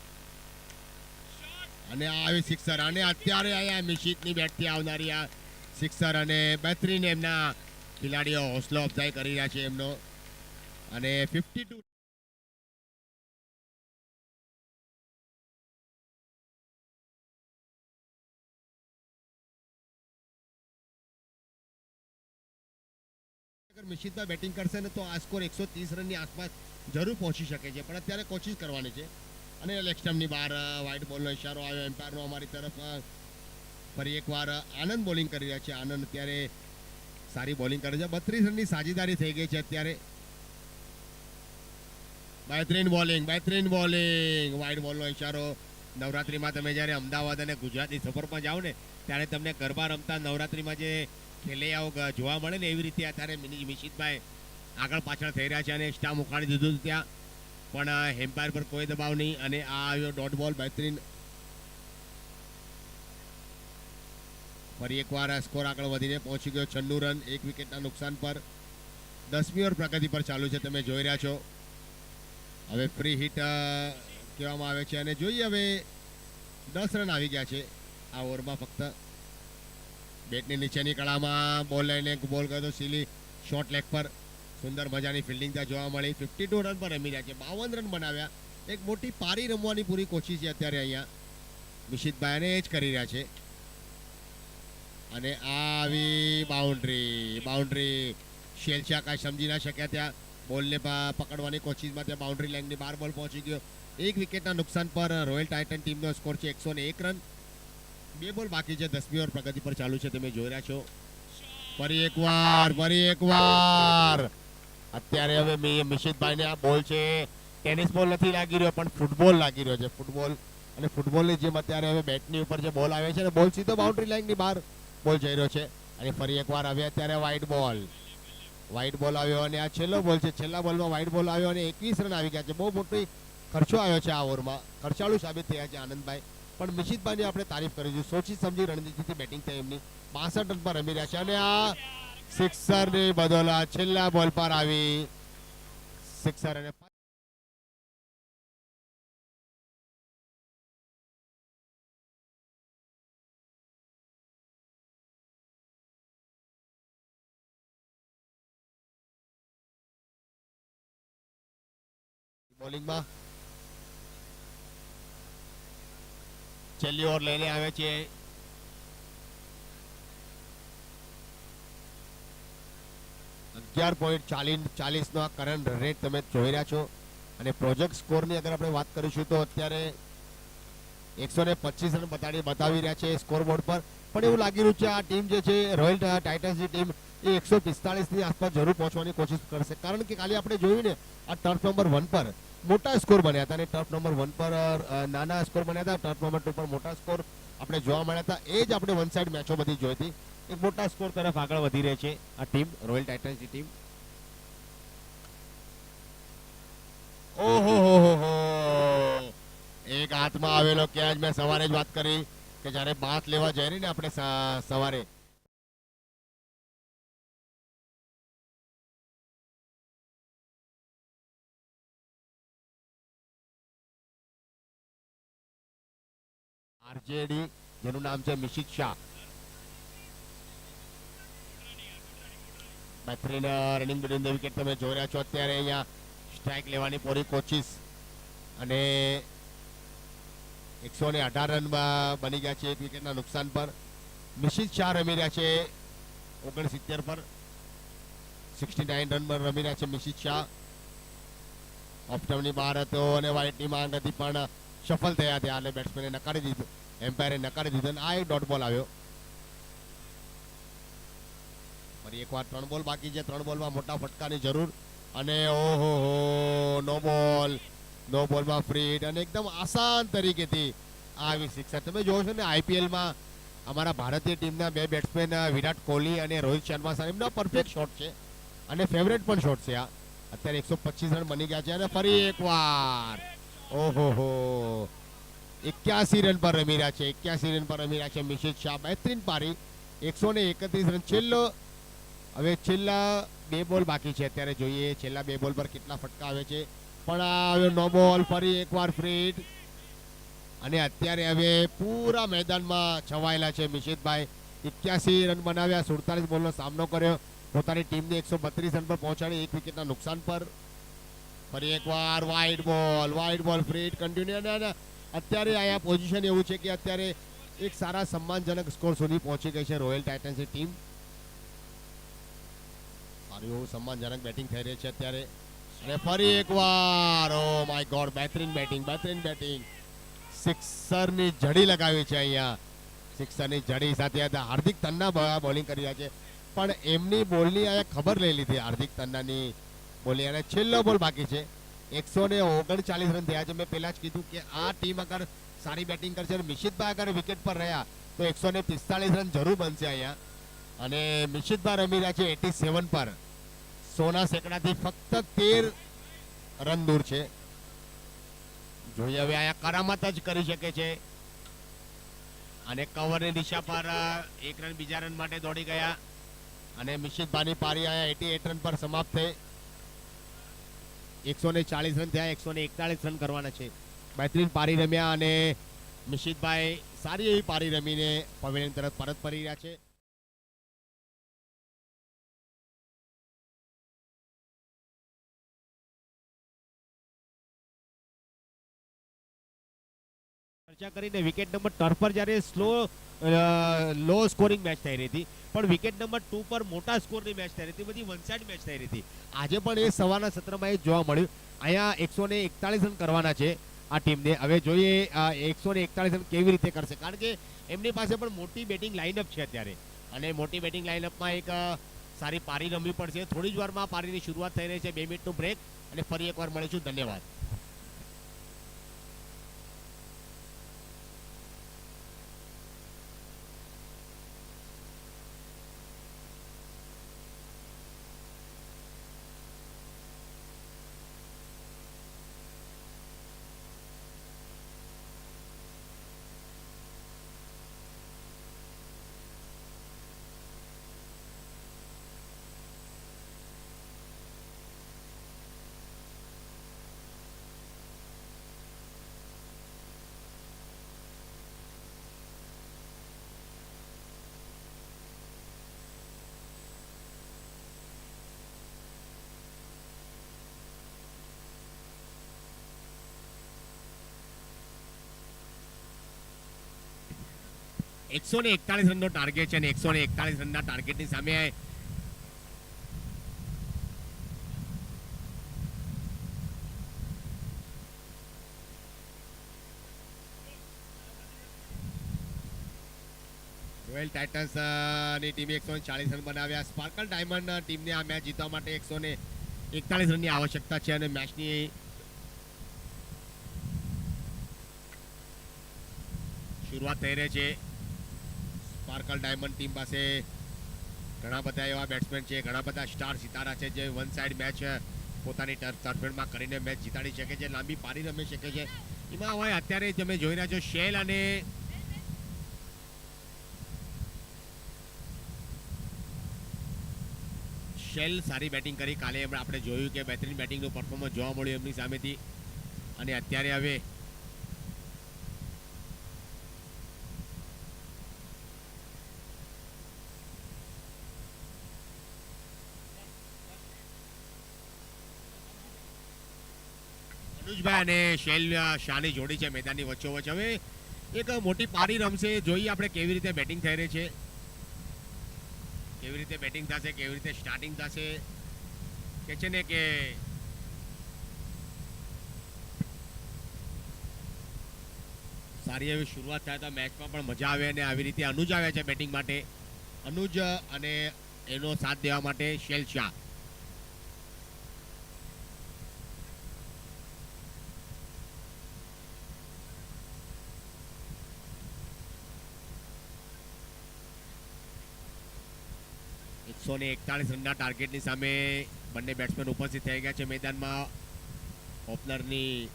અને આ આવી સિક્સર, અને અત્યારે આયા મિશિતની બેટથી આવનારી આ સિક્સર, અને બહેતરીન એમના ખેલાડીઓ હોસલો અફઝાઈ કરી રહ્યા છે એમનો. અને 52 અગર મિશિતમાં બેટિંગ કરશે ને તો આ સ્કોર 130 રનની આસપાસ જરૂર પહોંચી શકે છે, પણ અત્યારે કોશિશ કરવાની છે. અને લેગ સ્ટમ્પની બહાર વ્હાઇટ બોલનો ઇશારો આવ્યો એમ્પાયરનો અમારી તરફ. ફરી એકવાર આનંદ બોલિંગ કરી રહ્યા છે. આનંદ અત્યારે સારી બોલિંગ કરે છે. 32 રનની સાજીદારી થઈ ગઈ છે અત્યારે. બહેતરીન બોલિંગ, બહેતરીન બોલિંગ. વ્હાઇટ બોલનો ઇશારો. નવરાત્રિમાં તમે જ્યારે અમદાવાદ અને ગુજરાતની સફરમાં જાઓ ને ત્યારે તમને ગરબા રમતા નવરાત્રિમાં જે ખેલૈયાઓ જોવા મળે ને એવી રીતે અત્યારે મિશિતભાઈ આગળ પાછળ થઈ રહ્યા છે અને સ્ટામ્પ ઉખાડી દીધું ત્યાં, પણ એમ્પાયર પર કોઈ દબાવ નહીં. અને આ આવ્યો ડોટ બોલ, બહેતરીન. ફરી એકવાર સ્કોર આગળ વધીને પહોંચી ગયો 96 રન 1 વિકેટના નુકસાન પર. 10મી ઓવર પ્રગતિ પર ચાલુ છે, તમે જોઈ રહ્યા છો. હવે ફ્રી હિટ કહેવામાં આવે છે અને જોઈએ હવે 10 રન આવી ગયા છે આ ઓવરમાં ફક્ત. બેટની નીચેની કળામાં બોલ લઈને બોલ કર્યો સીલી શોર્ટ લેગ પર. સુંદર મજાની ફિલ્ડિંગ ત્યાં જોવા મળી. 52 રન પર રમી રહ્યા છે. 52 રન બનાવ્યા. એક મોટી પારી રમવાની પૂરી કોશિશ છે અત્યારે અહીંયા મિશિતભાઈને જ કરી રહ્યા છે. અને આવી બાઉન્ડ્રી, બાઉન્ડ્રી. શેલશા કાંઈ સમજી ના શક્યા ત્યાં. બોલને પકડવાની કોશિશમાં ત્યાં બાઉન્ડ્રી લાઇનની બહાર બોલ પહોંચી ગયો. 1 વિકેટના નુકસાન પર રોયલ ટાઇટન ટીમનો સ્કોર છે 101 રન. 2 બોલ બાકી છે. 10મી ઓવર પ્રગતિ પર ચાલુ છે, તમે જોઈ રહ્યા છો. ફરી એકવાર, ફરી એકવાર. અત્યારે હવે મિશિતભાઈને આ બોલ છે ટેનિસ બોલ નથી લાગી રહ્યો, પણ ફૂટબોલ લાગી રહ્યો છે. ફૂટબોલ. અને ફૂટબોલની જેમ અત્યારે હવે બેટની ઉપર જે બોલ આવે છે ને બોલ સીધો બાઉન્ડ્રી લાઇનની બહાર બોલ જઈ રહ્યો છે. અને ફરી એકવાર હવે અત્યારે વ્હાઇટ બોલ, વ્હાઇટ બોલ આવ્યો અને આ છેલ્લો બોલ છે. છેલ્લા બોલમાં વ્હાઇટ બોલ આવ્યો અને 21 રન આવી ગયા છે. બહુ મોટી ખર્ચો આવ્યો છે આ ઓવરમાં. ખર્ચાળુ સાબિત થયા છે આનંદભાઈ. પણ મિશિતભાઈની આપણે તારીફ કરીશું. સોચી સમજી રણનીતિથી બેટિંગ થઈ એમની. 62 રન પર રમી રહ્યા છે અને આ સિક્સરની બદોલા છેલ્લા બોલ પર આવી સિક્સર. અને બોલિંગમાં છેલ્લી ઓવર લઈને આવે છે 11.40 નો આ કરંટ રેટ તમે જોઈ રહ્યા છો. અને પ્રોજેક્ટ સ્કોરની અગર આપણે વાત કરીશું તો અત્યારે 125 રન બતાવી રહ્યા છે સ્કોર બોર્ડ પર. પણ એવું લાગી રહ્યું છે આ ટીમ જે છે રોયલ ટાઇટન્સની ટીમ એ 145ની આસપાસ જરૂર પહોંચવાની કોશિશ કરશે. કારણ કે કાલે આપણે જોયું ને આ ટર્ફ નંબર 1 પર મોટા સ્કોર બન્યા હતા અને ટર્ફ નંબર 1 પર નાના સ્કોર બન્યા હતા. ટર્ફ નંબર 2 પર મોટા સ્કોર આપણે જોવા મળ્યા હતા. એ જ આપણે વન સાઇડ મેચો બધી જોઈ હતી. એક મોટા સ્કોર તરફ આગળ વધી રહી છે આ ટીમ, રોયલ ટાઇટન્સની ટીમ. ઓહો એક હાથમાં આવેલો કેચ. મેં સવારે જ વાત કરી કે જ્યારે બાથ લેવા જઈએ ને આપણે સવારે આરજેડી જેનું નામ છે મિશિત શાહ. બહેતરીન રનિંગ બિટવીન ધ વિકેટ તમે જોઈ રહ્યા છો. અત્યારે અહીંયા સ્ટ્રાઇક લેવાની પૂરી કોશિશ અને 118 રન બની ગયા છે 1 વિકેટના નુકસાન પર. મિશિત શાહ રમી રહ્યા છે 69 પર. 69 રન પર રમી રહ્યા છે મિશિત શાહ. ઓફ સ્ટમ્પની બહાર હતો અને વ્હાઇટની માંગ હતી પણ સફળ થયા ત્યાં અને બેટ્સમેને નકારી દીધું, એમ્પાયરે નકારી દીધું અને આ એક ડોટ બોલ આવ્યો. ફરી એકવાર 3 બોલ બાકી છે. 3 બોલમાં મોટા ફટકાની જરૂર. અને ઓહો નો બોલ. નો બોલમાં ફ્રી હિટ અને એકદમ આસાન તરીકેથી આવી સિક્સર. તમે જોવો છો ને આઈપીએલમાં અમારા ભારતીય ટીમના બે બેટ્સમેન વિરાટ કોહલી અને રોહિત શર્મા સાહેબ એમના પરફેક્ટ શોટ છે અને ફેવરેટ પણ શોટ છે. આ અત્યારે 125 રન બની ગયા છે અને ફરી એકવાર ઓહો હો 81 રન પર રમી રહ્યા છે. 81 રન પર રમી રહ્યા છે મિશિત શાહ. બહેતરીન પારી. 131 રન. છેલ્લા 2 બોલ બાકી છે. અત્યારે જોઈએ છેલ્લા 2 બોલ પર કેટલા ફટકા આવે છે. પણ આવ્યો નો બોલ. ફરી એકવાર ફ્રી હિટ અને અત્યારે હવે પૂરા મેદાનમાં છવાયેલા છે મિશિતભાઈ. 81 રન બનાવ્યા. 47 બોલનો સામનો કર્યો. પોતાની ટીમને 132 રન પર પહોંચાડી 1 વિકેટના નુકસાન પર. ફરી એકવાર વાઇડ બોલ ફ્રી હિટ કન્ટિન્યુ. અને અત્યારે અહીંયા પોઝિશન એવું છે કે અત્યારે એક સારા સન્માનજનક સ્કોર સુધી પહોંચી ગઈ છે રોયલ ટાઇટન્સની ટીમ. સારું એવું સન્માનજનક બેટિંગ થઈ રહી છે અત્યારે. અને ફરી એકવાર ઓ માય ગોડ બહેતરીન બેટિંગ. સિક્સરની જડી લગાવી છે અહીંયા. સિક્સરની જડી સાથે હાર્દિક તન્ના બોલિંગ કરી રહ્યા છે. પણ એમની બોલની અહીંયા ખબર લઈ લીધી હાર્દિક તન્નાની બોલિંગ. અને છેલ્લો બોલ બાકી છે. 139 રન થયા છે. મેં પહેલા જ કીધું કે આ ટીમ અગર સારી બેટિંગ કરશે અને મિશિતભાઈ અગર વિકેટ પર રહ્યા તો 145 રન જરૂર બનશે અહીંયા. અને મિશિતભાઈ રમી રહ્યા છે 87 પર. સોના સેકડાથી ફક્ત 13 રન દૂર છે. જોઈએ હવે અહીંયા કરામત જ કરી શકે છે. અને કવરની દિશા પર 1 રન બીજા રન માટે દોડી ગયા. અને મિશિતભાઈની પારી અહીંયા 88 રન પર સમાપ્ત થઈ. 140 રન થયા. 141 રન કરવાના છે. બહેતરીન પારી રમ્યા અને મિશિતભાઈ સારી એવી પારી રમીને પવેલિયન તરફ પરત ફરી રહ્યા છે. ચર્ચા કરીને વિકેટ નંબર 3 પર જ્યારે લો સ્કોરિંગ મેચ થઈ રહી હતી પણ વિકેટ નંબર 2 પર મોટા સ્કોરની મેચ થઈ રહી હતી. બધી વન સાઇડ મેચ થઈ રહી હતી. આજે પણ એ સવારના સત્રમાં એ જોવા મળ્યું. અહીંયા 141 રન કરવાના છે આ ટીમને. હવે જોઈએ 141 રન કેવી રીતે કરશે, કારણ કે એમની પાસે પણ મોટી બેટિંગ લાઇનઅપ છે અત્યારે. અને મોટી બેટિંગ લાઇનઅપમાં એક સારી પારી રમવી પડશે. થોડી જ વારમાં પારીની શરૂઆત થઈ રહી છે. 2 મિનિટનું બ્રેક અને ફરી એકવાર મળીશું. ધન્યવાદ. એકસો ને 41 રનનો ટાર્ગેટ છે અને 141 રનના ટાર્ગેટની સામે રોયલ ટાઇટન્સ ની ટીમે 140 રન બનાવ્યા. સ્પાર્કલ ડાયમંડ ટીમને આ મેચ જીતવા માટે 141 રનની આવશ્યકતા છે અને મેચની શરૂઆત થઈ રહી છે. સ્પાર્કલ ડાયમંડ ટીમ પાસે ઘણા બધા એવા બેટ્સમેન છે, ઘણા બધા સ્ટાર સિતારા છે જે વન સાઇડ મેચ પોતાની ટર્ફમાં કરીને મેચ જીતાડી શકે છે, લાંબી પારી રમી શકે છે. એમાં હવે અત્યારે તમે જોઈ રહ્યા છો શેલ અને શેલ સારી બેટિંગ કરી. કાલે આપણે જોયું કે બહેતરીન બેટિંગનું પરફોર્મન્સ જોવા મળ્યું એમની સામેથી. અને અત્યારે હવે અનુજભાઈ અને શૈલ શાહની જોડી છે મેદાનની વચ્ચોવચ્ચ. હવે એક મોટી પારી રમશે. જોઈએ આપણે કેવી રીતે બેટિંગ થઈ રહી છે, કેવી રીતે બેટિંગ થશે, કેવી રીતે સ્ટાર્ટિંગ થશે. કે છે ને કે સારી એવી શરૂઆત થાય તો મેચમાં પણ મજા આવે. અને આવી રીતે અનુજ આવ્યા છે બેટિંગ માટે. અનુજ અને એનો સાથ દેવા માટે શૈલ શાહ. 141 રનના ટાર્ગેટની સામે બંને બેટ્સમેન ઉપસ્થિત થઈ ગયા છે મેદાનમાં. ઓપનરની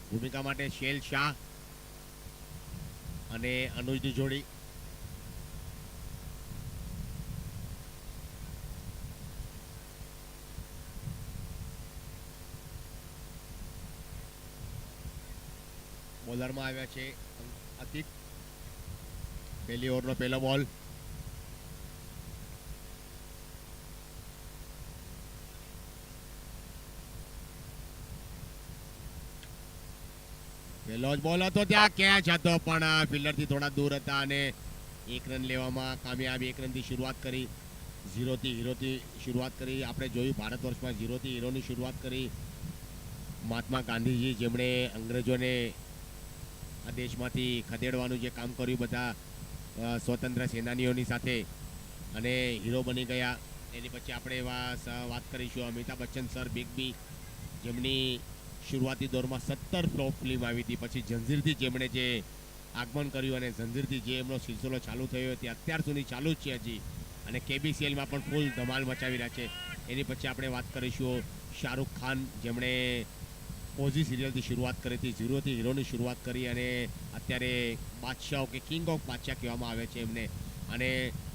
ભૂમિકા માટે શેલ શાહ અને અનુજની જોડી. બોલરમાં આવ્યા છે અતિક. પહેલી ઓવરનો પહેલો બોલ. પહેલો જ બોલ હતો, ત્યાં કેચ હતો પણ ફિલ્ડરથી થોડા દૂર હતા અને 1 રન લેવામાં કામયાબ. 1 રનથી શરૂઆત કરી, હીરોથી શરૂઆત કરી. આપણે જોયું ભારત વર્ષમાં ઝીરોથી હીરોની શરૂઆત કરી મહાત્મા ગાંધીજી, જેમણે અંગ્રેજોને આ દેશમાંથી ખદેડવાનું જે કામ કર્યું બધા સ્વતંત્ર સેનાનીઓની સાથે, અને હીરો બની ગયા. એની પછી આપણે એવા વાત કરીશું અમિતાભ બચ્ચન સર, બિગ બી, જેમની શરૂઆતી દોરમાં 17 ફ્લોપ ફિલ્મ આવી હતી. પછી જંજીરથી જેમણે જે આગમન કર્યું અને જંજીરથી જે એમનો સિલસિલો ચાલુ થયો તે અત્યાર સુધી ચાલુ જ છે હજી, અને કેબીસીએલમાં પણ ફૂલ ધમાલ મચાવી રહ્યા છે. એની પછી આપણે વાત કરીશું શાહરૂખ ખાન, જેમણે ઓઝી સિરિયલથી શરૂઆત કરી હતી, ઝીરોથી હીરોની શરૂઆત કરી અને અત્યારે બાદશાહ કે કિંગ ઓફ બાદશાહ કહેવામાં આવે છે એમને. અને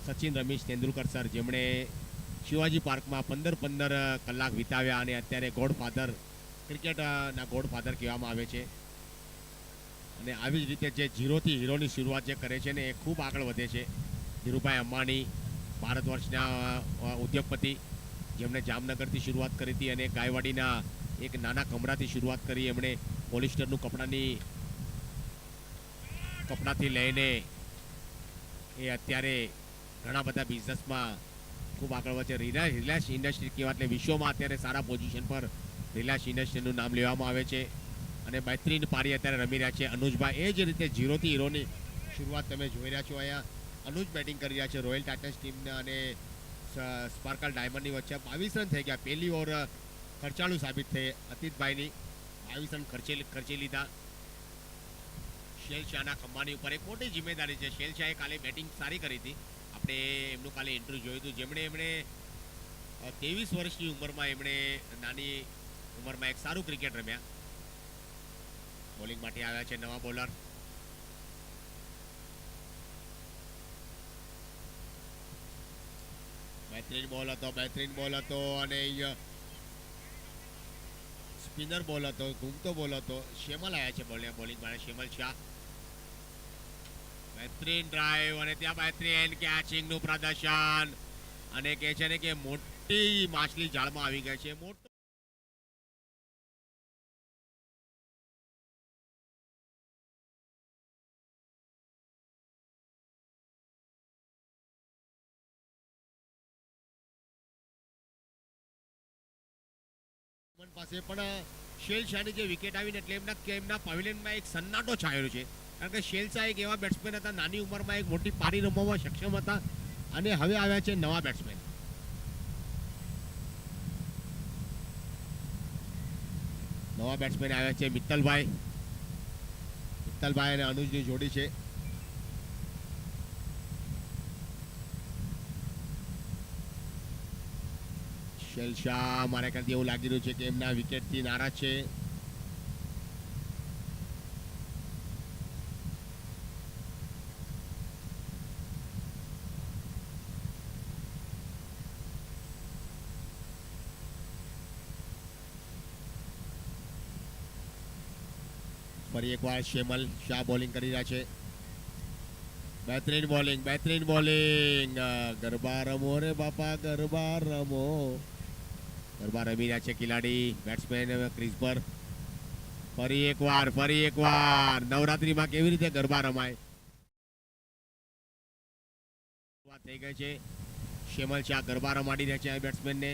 સચિન રમેશ તેંડુલકર સર, જેમણે શિવાજી પાર્કમાં 15 કલાક વિતાવ્યા અને અત્યારે ગોડફાધર, ક્રિકેટના ગોડફાધર કહેવામાં આવે છે. અને આવી જ રીતે જે ઝીરોથી હીરોની શરૂઆત જે કરે છે ને એ ખૂબ આગળ વધે છે. ધીરુભાઈ અંબાણી, ભારત વર્ષના ઉદ્યોગપતિ, જેમણે જામનગરથી શરૂઆત કરી હતી અને ગાયવાડીના એક નાના કમરાથી શરૂઆત કરી. એમણે પોલિસ્ટરનું કપડાથી લઈને એ અત્યારે ઘણા બધા બિઝનેસમાં ખૂબ આગળ વધે. રિલાયન્સ ઇન્ડસ્ટ્રી કહેવાય એટલે વિશ્વમાં અત્યારે સારા પોઝિશન પર રિલાયન્સ ઇન્ડસ્ટ્રીનું નામ લેવામાં આવે છે. અને બહેતરીન પારી અત્યારે રમી રહ્યા છે અનુજભાઈ. એ જ રીતે ઝીરોથી હીરોની શરૂઆત તમે જોઈ રહ્યા છો. અહીંયા અનુજ બેટિંગ કરી રહ્યા છે રોયલ ટાઇટન્સ ટીમના અને સ્પાર્કલ ડાયમંડની વચ્ચે. 22 રન થઈ ગયા. પહેલી ઓવર ખર્ચાળુ સાબિત થઈ અતિતભાઈની. 22 રન ખર્ચી લીધા. શેલ શાહના ખંભાની ઉપર એક મોટી જિમ્મેદારી છે. શેલ શાહે કાલે બેટિંગ સારી કરી હતી. આપણે એમનું કાલે ઇન્ટરવ્યૂ જોયું હતું, જેમણે 23 વર્ષની ઉંમરમાં એમણે નાની ઉંમરમાં એક સારું ક્રિકેટ રમ્યા. બોલિંગ માટે આવ્યા છે નવા બોલર. બહેતરીન બોલ હતો અને સ્પિનર બોલ હતો, ઘૂમતો બોલ હતો. શેમલ આવ્યા છે બોલિંગ માટે, શેમલ શાહ. બહેતરીન ડ્રાઈવ અને ત્યાં બહેતરીન કેચિંગનું પ્રદર્શન. અને કહે છે ને કે મોટી માછલી જાળમાં આવી ગઈ છે. મોટો પાસે પણ શેલ શાહની જે વિકેટ આવીને એટલે એમના પવેલિયનમાં એક સન્નાટો છાયો છે. કારણ કે શેલ શાહ એક એવા બેટ્સમેન હતા, નાની ઉંમરમાં એક મોટી પારી રમવામાં સક્ષમ હતા. અને હવે આવ્યા છે નવા બેટ્સમેન. આવ્યા છે મિત્તલભાઈ અને અનુજની જોડી છે. શેલ શાહ મારા ખ્યાલથી એવું લાગી રહ્યું છે કે એમના વિકેટથી નારાજ છે. ફરી એકવાર શેમલ શાહ બોલિંગ કરી રહ્યા છે. બહેતરીન બોલિંગ. ગરબા રમો રે બાપા, ગરબા રમો. ગરબા રમી રહ્યા છે ખેલાડી, બેટ્સમેન ક્રીઝ પર. ફરી એકવાર નવરાત્રીમાં કેવી રીતે ગરબા રમાય થઈ ગઈ છે. શેમલ શાહ ગરબા રમાડી રહ્યા છે બેટ્સમેનને.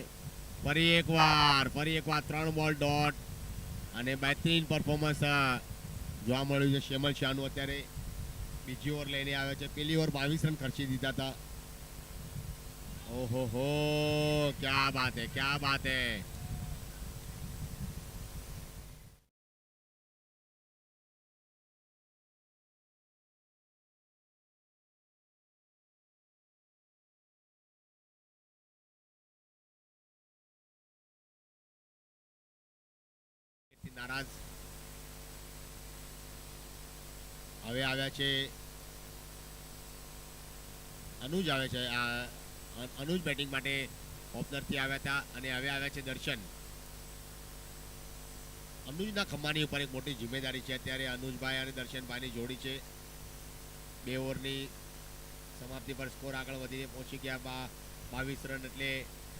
ફરી એકવાર 3 બોલ ડોટ અને બહેતરીન પરફોર્મન્સ જોવા મળ્યું છે શેમલ શાહનું. અત્યારે બીજી ઓવર લઈને આવ્યા છે. પહેલી ઓવર 22 રન ખર્ચી દીધા હતા. ઓહો હો, ક્યા બાત હૈ. નારાજ. હવે આવ્યા છે અનુજ આવે છે. અનુજ બેટિંગ માટે ઓપનરથી આવ્યા હતા અને હવે આવ્યા છે દર્શન. અનુજના ખમ્માની ઉપર એક મોટી જિમ્મેદારી છે અત્યારે. અનુજભાઈ અને દર્શનભાઈની જોડી છે. 2 ઓવરની સમાપ્તિ પર સ્કોર આગળ વધીને પહોંચી ગયા 22 રન, એટલે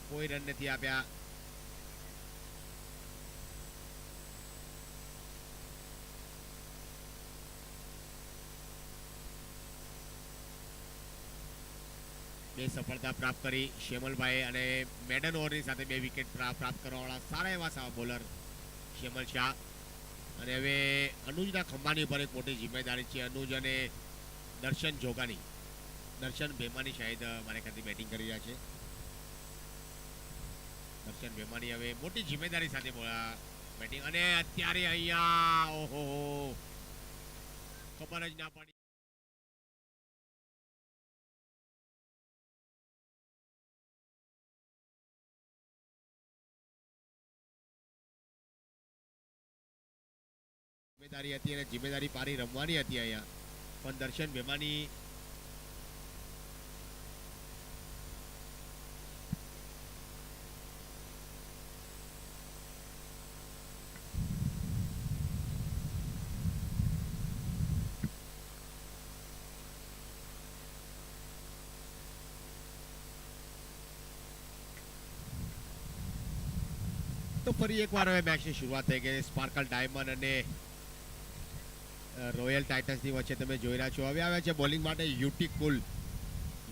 કોઈ રન નથી આપ્યા. બે સફળતા પ્રાપ્ત કરી શેમલભાઈ અને મેડન ઓવરની સાથે 2 વિકેટ પ્રાપ્ત કરવાવાળા સારા એવા બોલર શેમલ શાહ. અને હવે અનુજના ખંભાની ઉપર એક મોટી જિમ્મેદારી છે. અનુજ અને દર્શન જોગાની, દર્શન ભેમાની શાયદ મારે ખાતે બેટિંગ કરી રહ્યા છે. દર્શન ભેમાની હવે મોટી જિમ્મેદારી સાથે બેટિંગ, અને અત્યારે અહીંયા ઓહો ખબર જ ના પડી. જિમ્મેદારી હતી અને જિમ્મેદારી પારી રમવાની હતી અહીંયા, પણ દર્શન ભેમાની તો ફરી એકવાર હવે મેચની શરૂઆત થઈ ગઈ. સ્પાર્કલ ડાયમંડ અને રોયલ ટાઇટન્સની વચ્ચે તમે જોઈ રહ્યા છો. હવે આવ્યા છે બોલિંગ માટે યુટી કુલ.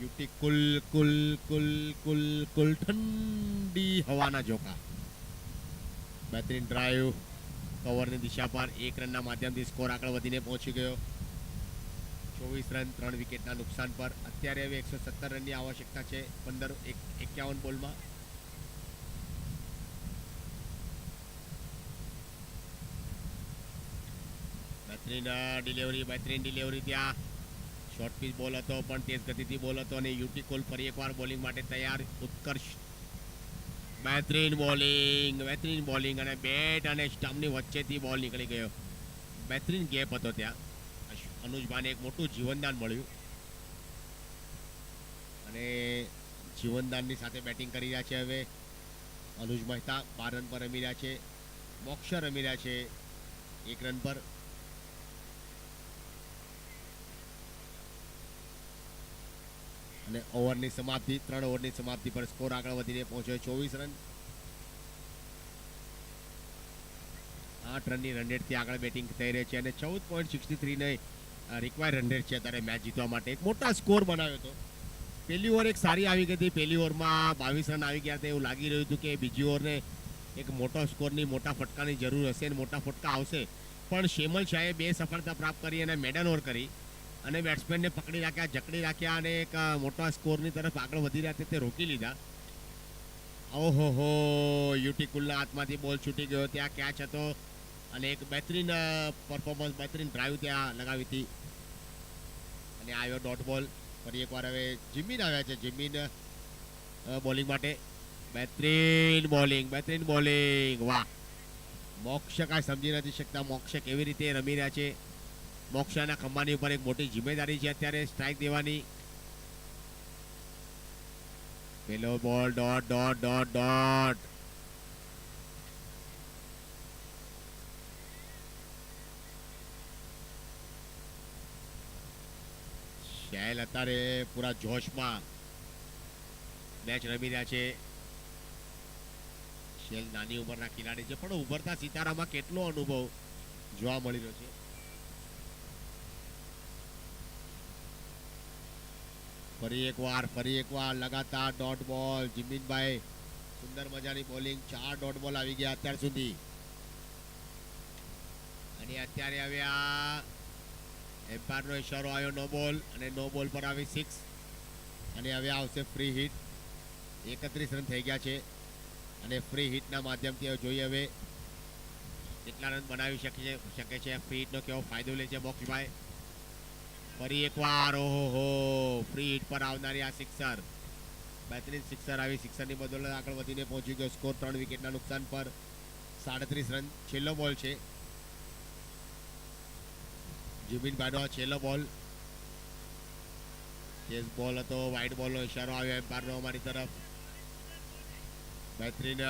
યુટી કુલ કુલ કુલ કુલ કુલ ઠંડી હવાના ઝોકા. બહેતરીન ડ્રાઈવ કવરની દિશા પર 1 રનના માધ્યમથી સ્કોર આગળ વધીને પહોંચી ગયો. 24 રન 3 વિકેટના નુકસાન પર. અત્યારે હવે 117 રનની આવશ્યકતા છે 51 બોલમાં. બહેતરીન ડિલિવરી ત્યાં શોર્ટ પીચ બોલ હતો, પણ તેજ ગતિથી બોલ હતો. અને યુટી કોલ ફરી એકવાર બોલિંગ માટે તૈયાર. ઉત્કર્ષ બહેતરીન બોલિંગ અને બેટ અને સ્ટમ્પની વચ્ચેથી બોલ નીકળી ગયો. બહેતરીન ગેપ હતો ત્યાં. અનુજભાઈને એક મોટું જીવનદાન મળ્યું અને જીવનદાનની સાથે બેટિંગ કરી રહ્યા છે હવે અનુજ મહેતા. 12 રન પર રમી રહ્યા છે. મોક્ષ રમી રહ્યા છે 1 રન પર. અને 3 ઓવરની સમાપ્તિ પર સ્કોર આગળ વધીને પહોંચ્યો 24 રન. 8 રનની રન રેટથી આગળ બેટિંગ થઈ રહી છે અને 14.63 ને રિક્વાયર્ડ રન રેટ છે અત્યારે મેચ જીતવા માટે. એક મોટા સ્કોર બનાવ્યો હતો. પહેલી ઓવર એક સારી આવી ગઈ હતી. પહેલી ઓવરમાં 22 રન આવી ગયા હતા. એવું લાગી રહ્યું હતું કે બીજી ઓવરને એક મોટા સ્કોરની, મોટા ફટકાની જરૂર હશે અને મોટા ફટકા આવશે. પણ શેમલ શાહે 2 સફળતા પ્રાપ્ત કરી અને મેડન ઓવર કરી અને બેટ્સમેનને પકડી રાખ્યા, જકડી રાખ્યા અને એક મોટા સ્કોરની તરફ આગળ વધી રહ્યા તે રોકી લીધા. ઓહો યુટીકુલના હાથમાંથી બોલ છૂટી ગયો. ત્યાં કેચ હતો અને એક બહેતરીન પરફોર્મન્સ, બહેતરીન ડ્રાઈવ ત્યાં લગાવી હતી અને આવ્યો ડોટ બોલ. ફરી એકવાર હવે જિમીન આવ્યા છે. જિમીન બોલિંગ માટે. બહેતરીન બોલિંગ. વાહ, મોક્ષ કાંઈ સમજી નથી શકતા. મોક્ષ કેવી રીતે રમી રહ્યા છે. મોક્ષાના ખંભાની ઉપર એક મોટી જિમ્મેદારી છે અત્યારે સ્ટ્રાઇક દેવાની. પેલો બોલ ડોટ. શહેલ અત્યારે પૂરા જોશમાં મેચ રમી રહ્યા છે. શહેલ નાની ઉંમરના ખેલાડી છે, પણ ઉભરતા સિતારામાં કેટલો અનુભવ જોવા મળી રહ્યો છે. ફરી એકવાર લગાતાર ડોટ બોલ. જિમીનભાઈ સુંદર મજાની બોલિંગ. 4 ડોટ બોલ આવી ગયા અત્યાર સુધી. અને અત્યારે હવે આ એમ્પાયરનો ઇશારો આવ્યો નો બોલ, અને નો બોલ પર આવી 6. અને હવે આવશે ફ્રી હિટ. 31 રન થઈ ગયા છે અને ફ્રી હિટના માધ્યમથી જોઈએ હવે કેટલા રન બનાવી શકે છે. ફ્રી હિટનો કેવો ફાયદો લે છે મોક્ષભાઈ. ફરી એકવાર ઓહો ફ્રી હિટ પર આવનારી આ સિક્સર. બહેતરીન સિક્સર આવી. સિક્સરની બદલે આગળ વધીને પહોંચી ગયો. સ્કોર 3 વિકેટના નુકસાન પર 37 રન છેલ્લો બોલ છે. જીમીનભાઈનો છેલ્લો બોલ. કેસ બોલ હતો, વાઇડ બોલનો ઇશારો આવ્યો એમ્પાયરનો અમારી તરફ. બહેતરીન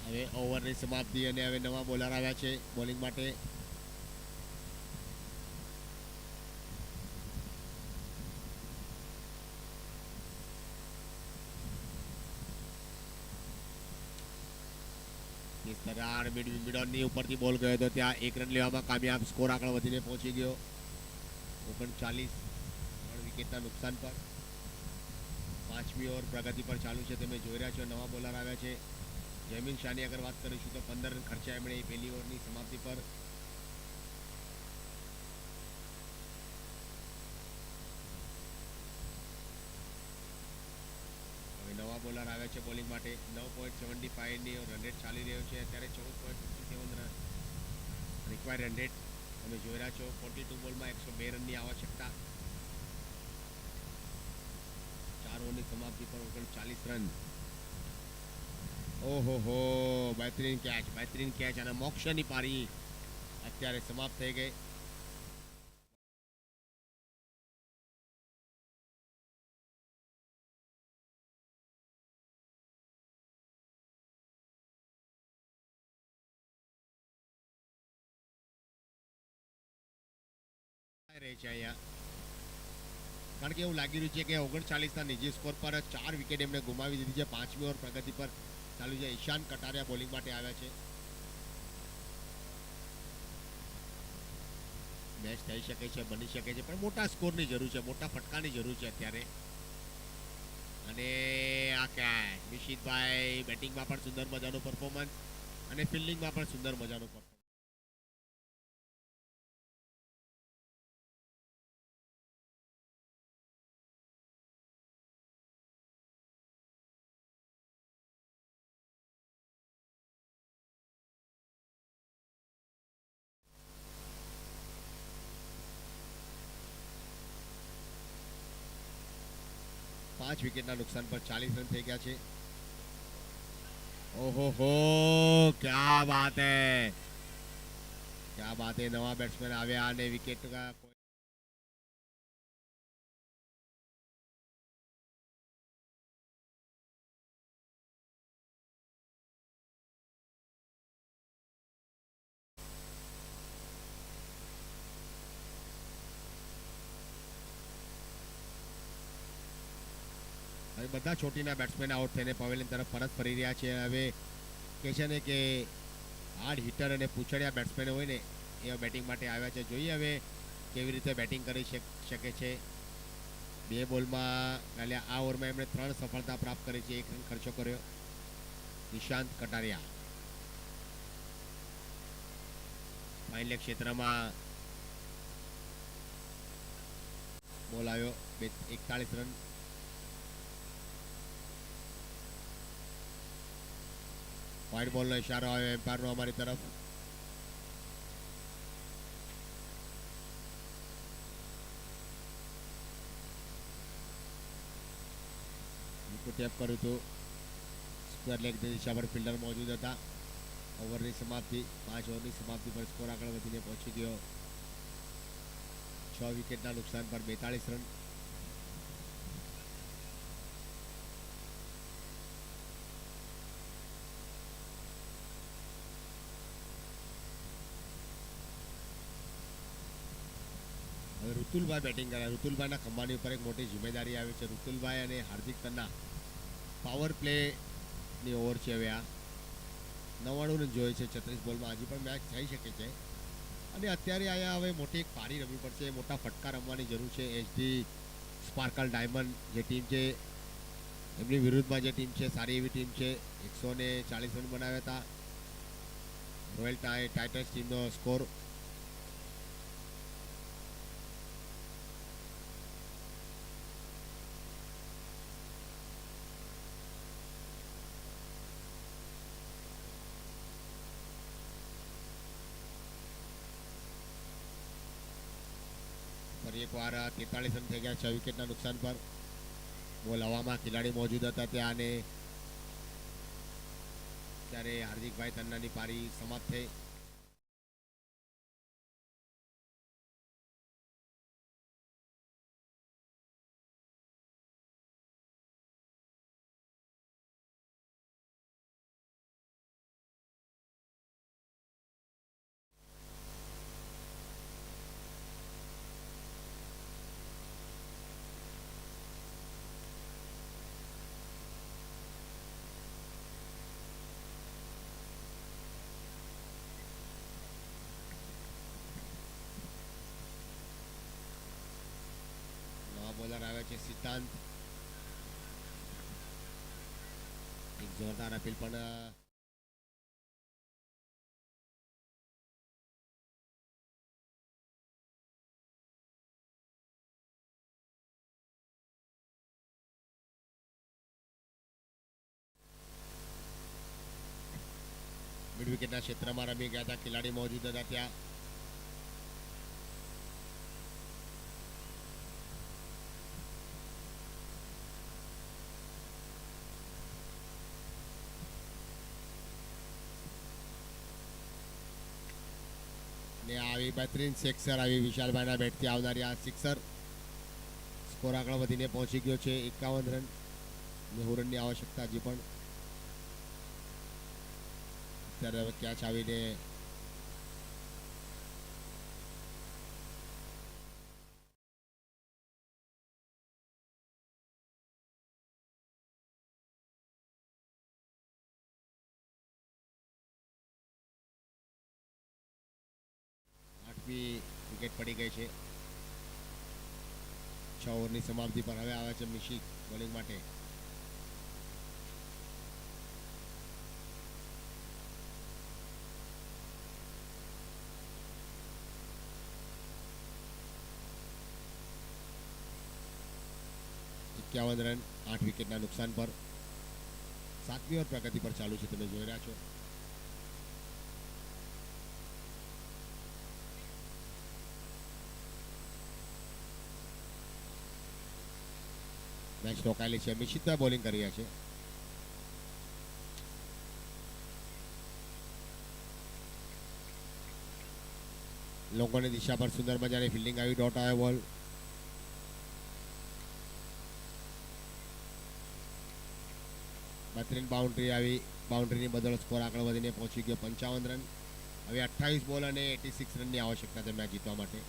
હવે ઓવરની સમાપ્તિ અને હવે નવા બોલર આવ્યા છે બોલિંગ માટે. મિડોનની ઉપરથી બોલ ગયો હતો, ત્યાં 1 રન લેવામાં કામયાબ. સ્કોર આગળ વધીને પહોંચી ગયો 39 વિકેટના નુકસાન પર. 5મી ઓવર પ્રગતિ પર ચાલુ છે, તમે જોઈ રહ્યા છો. નવા બોલર આવ્યા છે. જયમીન શાહની અગર વાત કરીશું તો 15 રન ખર્ચા એમણે પહેલી ઓવરની સમાપ્તિ પર. હવે નવા બોલર આવ્યા છે બોલિંગ માટે. 9.75ની રન રેટ ચાલી રહ્યો છે અત્યારે. 14.57 રન રિક્વાયર્ડ રન રેટ તમે જોઈ રહ્યા છો. 42 બોલમાં 102 રનની આવશ્યકતા. 4 ઓવરની સમાપ્તિ પર 39 રન. ઓહો હો, બહેતરીન કેચ અને મોક્ષની પારી અત્યારે સમાપ્ત થઈ ગઈ. રહે છે અહીંયા, કારણ કે એવું લાગી રહ્યું છે કે 39ના નિજી સ્કોર પર 4 વિકેટ એમને ગુમાવી દીધી છે. 5મી ઓવર પ્રગતિ પર ચાલુ છે. ઈશાન કટારિયા બોલિંગ માટે આવ્યા છે. મેચ થઈ શકે છે, બની શકે છે, પણ મોટા સ્કોરની જરૂર છે, મોટા ફટકાની જરૂર છે અત્યારે. અને આ કેચ નિશિતભાઈ બેટિંગમાં પણ સુંદર મજાનું પરફોર્મન્સ અને ફિલ્ડિંગમાં પણ સુંદર મજાનું પરફોર્મન્સ. પાંચ વિકેટના નુકસાન પર 40 રન થઈ ગયા છે. ઓહો હો, ક્યા બાત હે. નવા બેટ્સમેન આવ્યા અને વિકેટ હવે બધા ચોટીના બેટ્સમેન આઉટ થઈને પવેલિયન તરફ પરત ફરી રહ્યા છે. હવે કહે છે ને કે હાર્ડ હિટર અને પૂછડિયા બેટ્સમેન હોય ને એ બેટિંગ માટે આવ્યા છે. જોઈએ હવે કેવી રીતે બેટિંગ કરી શકે છે. 2 બોલમાં એટલે આ ઓવરમાં એમણે 3 સફળતા પ્રાપ્ત કરી છે. 1 રન ખર્ચો કર્યો. નિશાંત કટારિયા ફાઇન લેગ ક્ષેત્રમાં બોલ આવ્યો. 41 રન. વાઇડ બોલનો ઇશારો આવ્યો એમ્પાયરનો અમારી તરફ. ટેપ કર્યું હતું. સ્ક્વેર લેગ દિશા પર ફિલ્ડર મોજૂદ હતા. ઓવરની સમાપ્તિ 5 ઓવરની સમાપ્તિ પર સ્કોર આગળ વધીને પહોંચી ગયો 6 વિકેટના નુકસાન પર 42 રન. હવે ઋતુલભાઈ બેટિંગ કરે. ઋતુલભાઈના ખંભાની ઉપર એક મોટી જિમ્મેદારી આવી છે. ઋતુલભાઈ અને હાર્દિક તન્ના પાવર પ્લેની ઓવર છે. હવે આ 99 રન જોઈએ છે 36 બોલમાં. હજી પણ મેચ થઈ શકે છે અને અત્યારે અહીંયા હવે મોટી એક પારી રમવી પડશે. મોટા ફટકા રમવાની જરૂર છે. એચડી સ્પાર્કલ ડાયમંડ જે ટીમ છે એમની વિરુદ્ધમાં જે ટીમ છે સારી એવી ટીમ છે. 140 રન બનાવ્યા હતા. રોયલ ટાઇટન્સ ટીમનો સ્કોર ફરી એકવાર 43 રન થઈ ગયા 6 વિકેટના નુકસાન પર. બોલ હવામાં ખેલાડી મોજૂદ હતા ત્યાં અને ત્યારે હાર્દિકભાઈ તન્નાની પારી સમાપ્ત થઈ. બોલર આવે છે સિદ્ધાંત. એક જોરદાર અપીલ પણ મિડ વિકેટના ક્ષેત્રમાં રમી ગયા હતા. ખેલાડી મોજૂદ હતા ત્યાં. ને આવી બહેતરીન સિક્સર આવી વિશાલભાઈના બેટથી આવનારી આ સિક્સર. સ્કોર આગળ વધીને પહોંચી ગયો છે 51 રન. 90 રનની આવશ્યકતા હજી પણ. ત્યારે હવે કેચ આવીને વિકેટ પડી ગઈ છે. 6 ઓવરની સમાપ્તિ પર હવે આવે છે મિશિક બોલિંગ માટે. રન 8 વિકેટના નુકસાન પર. 7મી ઓવર પ્રગતિ પર ચાલુ છે, તમે જોઈ રહ્યા છો. મેચ રોકાયેલી છે. મિશિતભાઈ બોલિંગ કરી રહ્યા છે. લોકોની દિશા પર સુંદર મજાની ફિલ્ડિંગ આવી. ડોટ આવ્યો બોલ. બહેતરીન બાઉન્ડ્રી આવી. બાઉન્ડ્રીની બદલ સ્કોર આગળ વધીને પહોંચી ગયો 55 રન. હવે 28 બોલ અને 86 રનની આવશ્યકતા છે મેચ જીતવા માટે.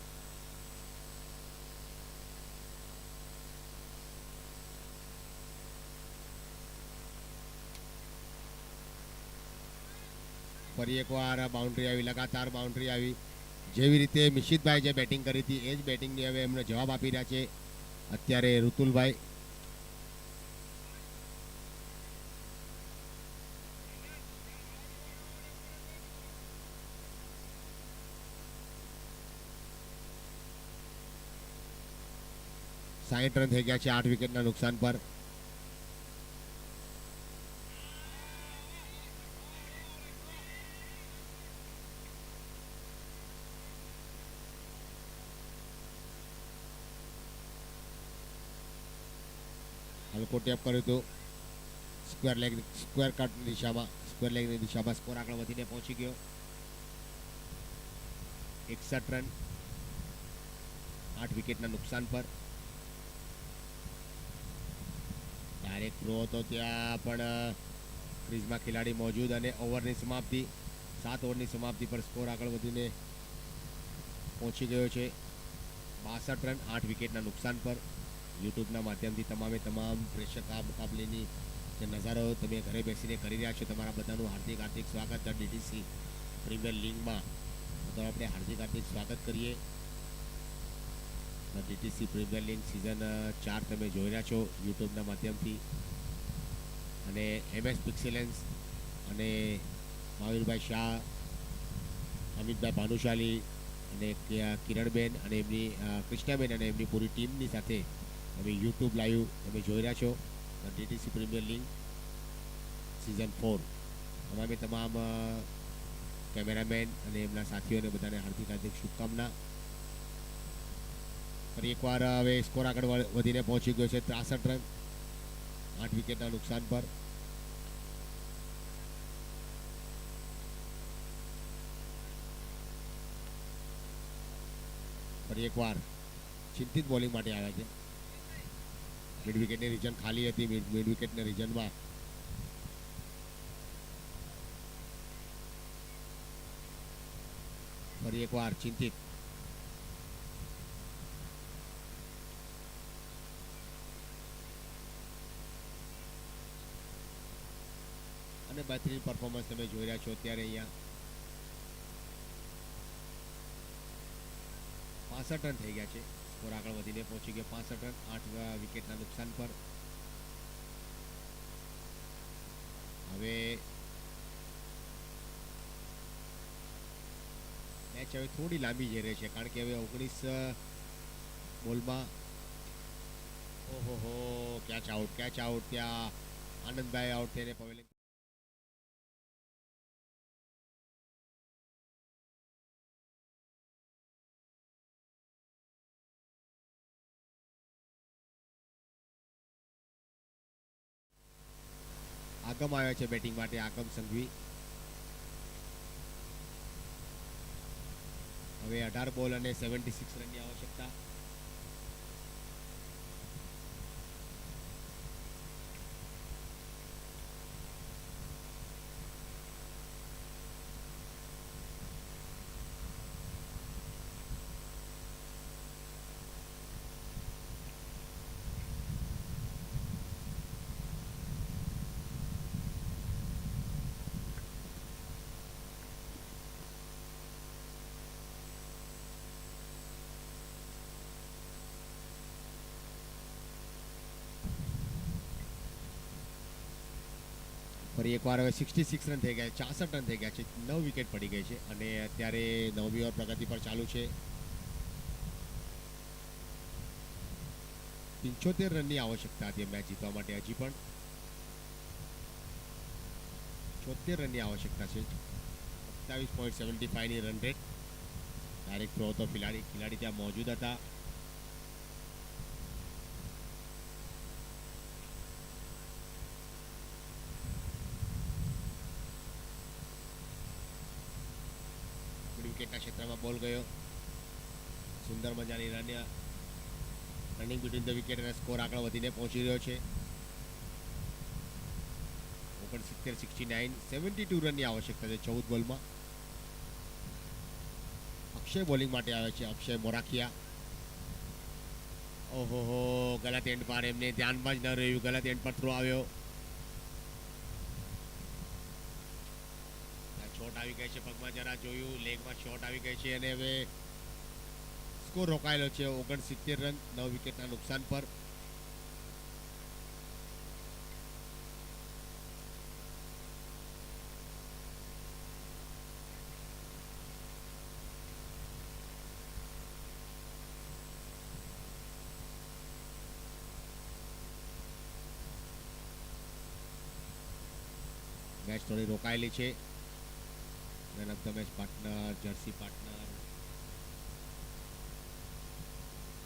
ફરી એકવાર બાઉન્ડ્રી આવી. લગાતાર બાઉન્ડ્રી આવી. જેવી રીતે મિશિતભાઈ જે બેટિંગ કરી હતી એ જ બેટિંગની હવે એમને જવાબ આપી રહ્યા છે અત્યારે ઋતુલભાઈ. સાઈઠ રન થઈ ગયા છે 8 વિકેટના નુકસાન પર. હલકો ટેપ કર્યું હતું સ્ક્વેર કટની દિશામાં. સ્ક્વેર લેગની દિશામાં સ્કોર આગળ વધીને પહોંચી ગયો 61 રન 8 વિકેટના નુકસાન પર. ડાયરેક્ટ થ્રો હતો ત્યાં પણ ક્રીઝમાં ખેલાડી મોજૂદ અને ઓવરની સમાપ્તિ 7 ઓવરની સમાપ્તિ પર સ્કોર આગળ વધીને પહોંચી ગયો છે 62 રન 8 વિકેટના નુકસાન પર. યુટ્યુબના માધ્યમથી તમામ પ્રેક્ષક આ મુકાબલેની જે નજારો તમે ઘરે બેસીને કરી રહ્યા છો તમારા બધાનું હાર્દિક સ્વાગત છે ડીટીસી પ્રીમિયર લીગમાં. તો આપણે હાર્દિક સ્વાગત કરીએ. ડીટીસી પ્રીમિયર લીગ સિઝન 4 તમે જોઈ રહ્યા છો યુટ્યુબના માધ્યમથી. અને MS પિક્સેલેન્સ અને મહાવીરભાઈ શાહ, અમિતભાઈ ભાનુશાલી અને કિરણબેન અને એમની કૃષ્ણાબેન અને એમની પૂરી ટીમની સાથે તમે યુટ્યુબ લાઈવ તમે જોઈ રહ્યા છો ડીટીસી પ્રીમિયર લીગ સિઝન 4. તમામ કેમેરામેન અને એમના સાથીઓને બધાને હાર્દિક શુભકામના. ફરી એકવાર હવે સ્કોર આગળ વધીને પહોંચી ગયો છે 63 રન 8 વિકેટના નુકસાન પર. ફરી એકવાર ચિંતિત બોલિંગ માટે આવ્યા છે. મિડ વિકેટની રીજન ખાલી હતી. મિડ વિકેટના રીજનમાં ફરી એકવાર ચિંતિત. અને બહેતરીન પરફોર્મન્સ તમે જોઈ રહ્યા છો અત્યારે અહીંયા. 65 રન થઈ ગયા છે. સ્કોર આગળ વધીને પહોંચી ગયો 65 રન 8 વિકેટના નુકસાન પર. હવે મેચ હવે થોડી લાંબી જઈ રહી છે કારણ કે હવે 19 બોલમાં ઓહો કેચ આઉટ ત્યાં આનંદભાઈ આઉટ થઈને પવેલિયન આગમ આવ્યા છે બેટિંગ માટે. આગમ સંઘવી હવે 18 બોલ અને 76 રનની આવશ્યકતા. ફરી એકવાર હવે 66 રન થઈ ગયા. 64 રન થઈ ગયા છે. 9 વિકેટ પડી ગઈ છે અને અત્યારે 9મી ઓવર પ્રગતિ પર ચાલુ છે. 75 રનની આવશ્યકતા હતી મેચ જીતવા માટે. હજી પણ 74 રનની આવશ્યકતા છે. 27.75ની રન રેટ. ડાયરેક્ટ થ્રો તો ખેલાડી ત્યાં મોજૂદ હતા. વિકેટના ક્ષેત્રમાં બોલ ગયો. સુંદર મજાની રનિંગ બિટવીન ધ વિકેટ અને સ્કોર આગળ વધીને પહોંચી રહ્યો છે. 72 રનની આવશ્યકતા છે 14 બોલમાં. અક્ષય બોલિંગ માટે આવે છે. અક્ષય મોરાખિયા. ઓહો ગલત એન્ડ પર એમને ધ્યાનમાં જ ન રહ્યું. ગલત એન્ડ પર થ્રો આવ્યો. શોટ આવી ગઈ છે પગમાં. જરા જોયું લેગમાં શોટ આવી ગઈ છે અને હવે સ્કોર રોકાયેલો છે 69 રન 9 વિકેટના નુકસાન પર. મેચ થોડી રોકાયેલી છે. Man of the match partner, jersey partner,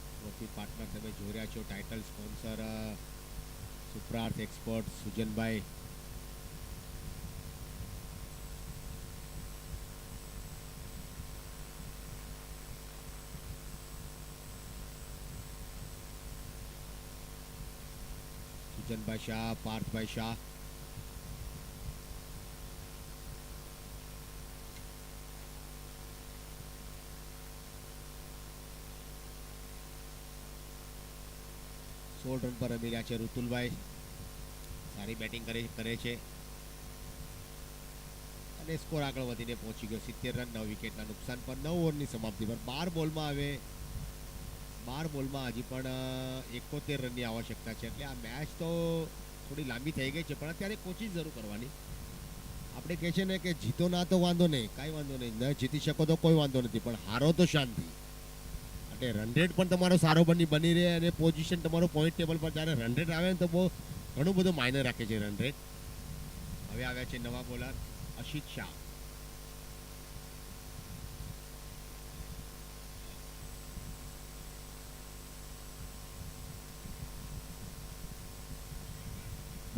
trophy partner તમે જોઈ રહ્યા છો. Title sponsor Suprarth export Sujanbhai. Sujanbhai Shah, Parthbhai Shah. સોળ રન પર રમી રહ્યા છે ઋતુલભાઈ. સારી બેટિંગ કરે છે અને સ્કોર આગળ વધીને પહોંચી ગયો 70 રન 9 વિકેટના નુકસાન પર. 9 ઓવરની સમાપ્તિ પર 12 બોલમાં હજી પણ 71 રનની આવશ્યકતા છે. એટલે આ મેચ તો થોડી લાંબી થઈ ગઈ છે પણ અત્યારે કોશિશ જરૂર કરવાની. આપણે કહે છે ને કે જીતો ના તો વાંધો નહીં, કાંઈ વાંધો નહીં, ન જીતી શકો તો કોઈ વાંધો નથી, પણ હારો તો શાંતિ. એટલે રન રેટ પણ તમારો સારો બની રહે અને પોઝિશન તમારો પોઈન્ટ ટેબલ પર જ્યારે રન રેટ આવે ને તો બહુ ઘણું બધું માયને રાખે છે રન રેટ. હવે આવ્યા છે નવા બોલર અશિત શાહ.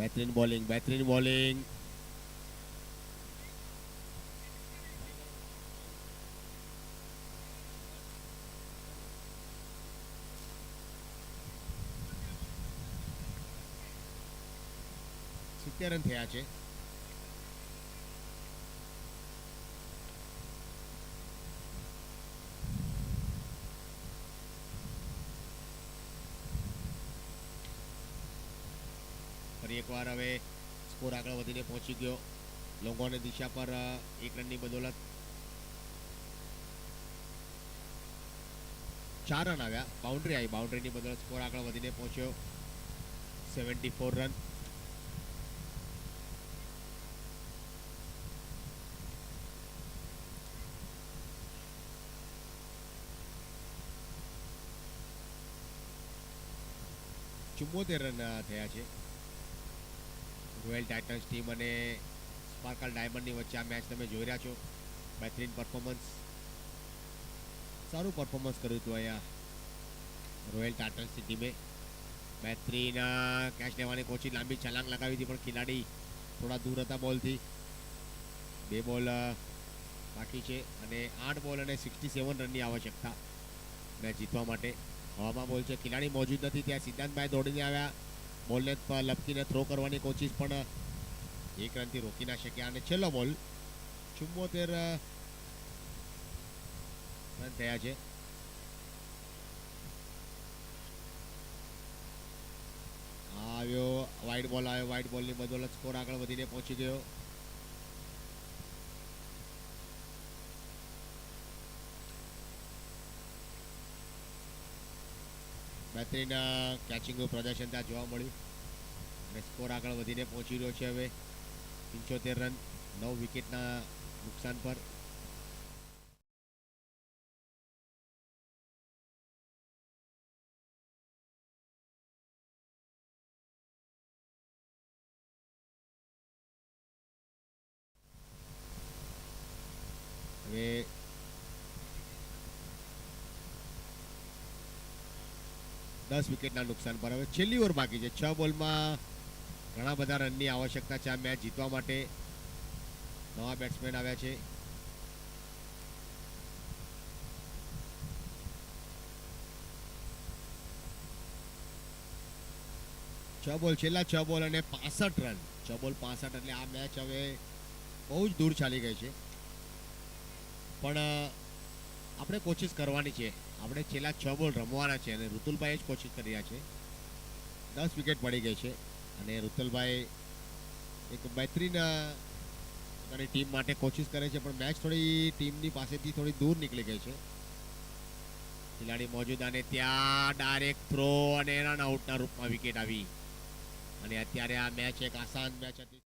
બેહતરીન બોલિંગ, બેહતરીન બોલિંગ. રન થયા છે. ફરી એકવાર હવે સ્કોર આગળ વધીને પહોંચી ગયો. લોંગોની દિશા પર 1 રનની બદોલત 4 રન આવ્યા. બાઉન્ડ્રી આવી, બાઉન્ડ્રીની બદોલત સ્કોર આગળ વધીને પહોંચ્યો 74 રન. ચુમ્મોતેર રન થયા છે. રોયલ ટાઇટન્સ ટીમ અને સ્પાર્કલ ડાયમંડની વચ્ચે આ મેચ તમે જોઈ રહ્યા છો. બહેતરીન પરફોર્મન્સ, સારું પરફોર્મન્સ કર્યું હતું અહીંયા રોયલ ટાઇટન્સની ટીમે. બહેતરીન કેચ લેવાની કોશિશ, લાંબી છલાંગ લગાવી હતી પણ ખેલાડી થોડા દૂર હતા બોલથી. 2 બોલ બાકી છે અને 8 બોલ અને 67 રનની આવશ્યકતા મેચ જીતવા માટે. હવામાં બોલ છે, ખેલાડી મોજૂદ નથી ત્યાં સિદ્ધાંતભાઈ દોડીને આવ્યા. બોલને લપકીને થ્રો કરવાની કોશિશ પણ 1 રનથી રોકી ના શક્યા. અને છેલ્લો બોલ 74 રન થયા છે. આવ્યો વાઇડ બોલ, આવ્યો વાઇડ બોલની બદોલત સ્કોર આગળ વધીને પહોંચી ગયો. બહેતરીન કેચિંગનું પ્રદર્શન ત્યાં જોવા મળ્યું અને સ્કોર આગળ વધીને પહોંચી રહ્યો છે હવે 75 રન 9 વિકેટના નુકસાન પર. હવે 10 વિકેટના નુકસાન પર હવે છેલ્લી ઓવર બાકી છે. 6 બોલમાં ઘણા બધા રનની આવશ્યકતા છે આ મેચ જીતવા માટે. નવા બેટ્સમેન આવ્યા છે. છેલ્લા 6 બોલ અને 65 રન. 6 બોલ 65 એટલે આ મેચ હવે બહુ જ દૂર ચાલી ગઈ છે. પણ આપણે કોશિશ કરવાની છે. આપણે છેલ્લા 6 બોલ રમવાના છે અને ઋતુલભાઈ જ કોશિશ કરી રહ્યા છે. 10 વિકેટ પડી ગઈ છે અને ઋતુલભાઈ એક બહેતરીન પોતાની ટીમ માટે કોશિશ કરે છે પણ મેચ થોડી ટીમની પાસેથી થોડી દૂર નીકળી ગઈ છે. ખેલાડી મોજૂદ અને ત્યાં ડાયરેક્ટ થ્રો અને રન આઉટના રૂપમાં વિકેટ આવી અને અત્યારે આ મેચ એક આસાન મેચ હતી.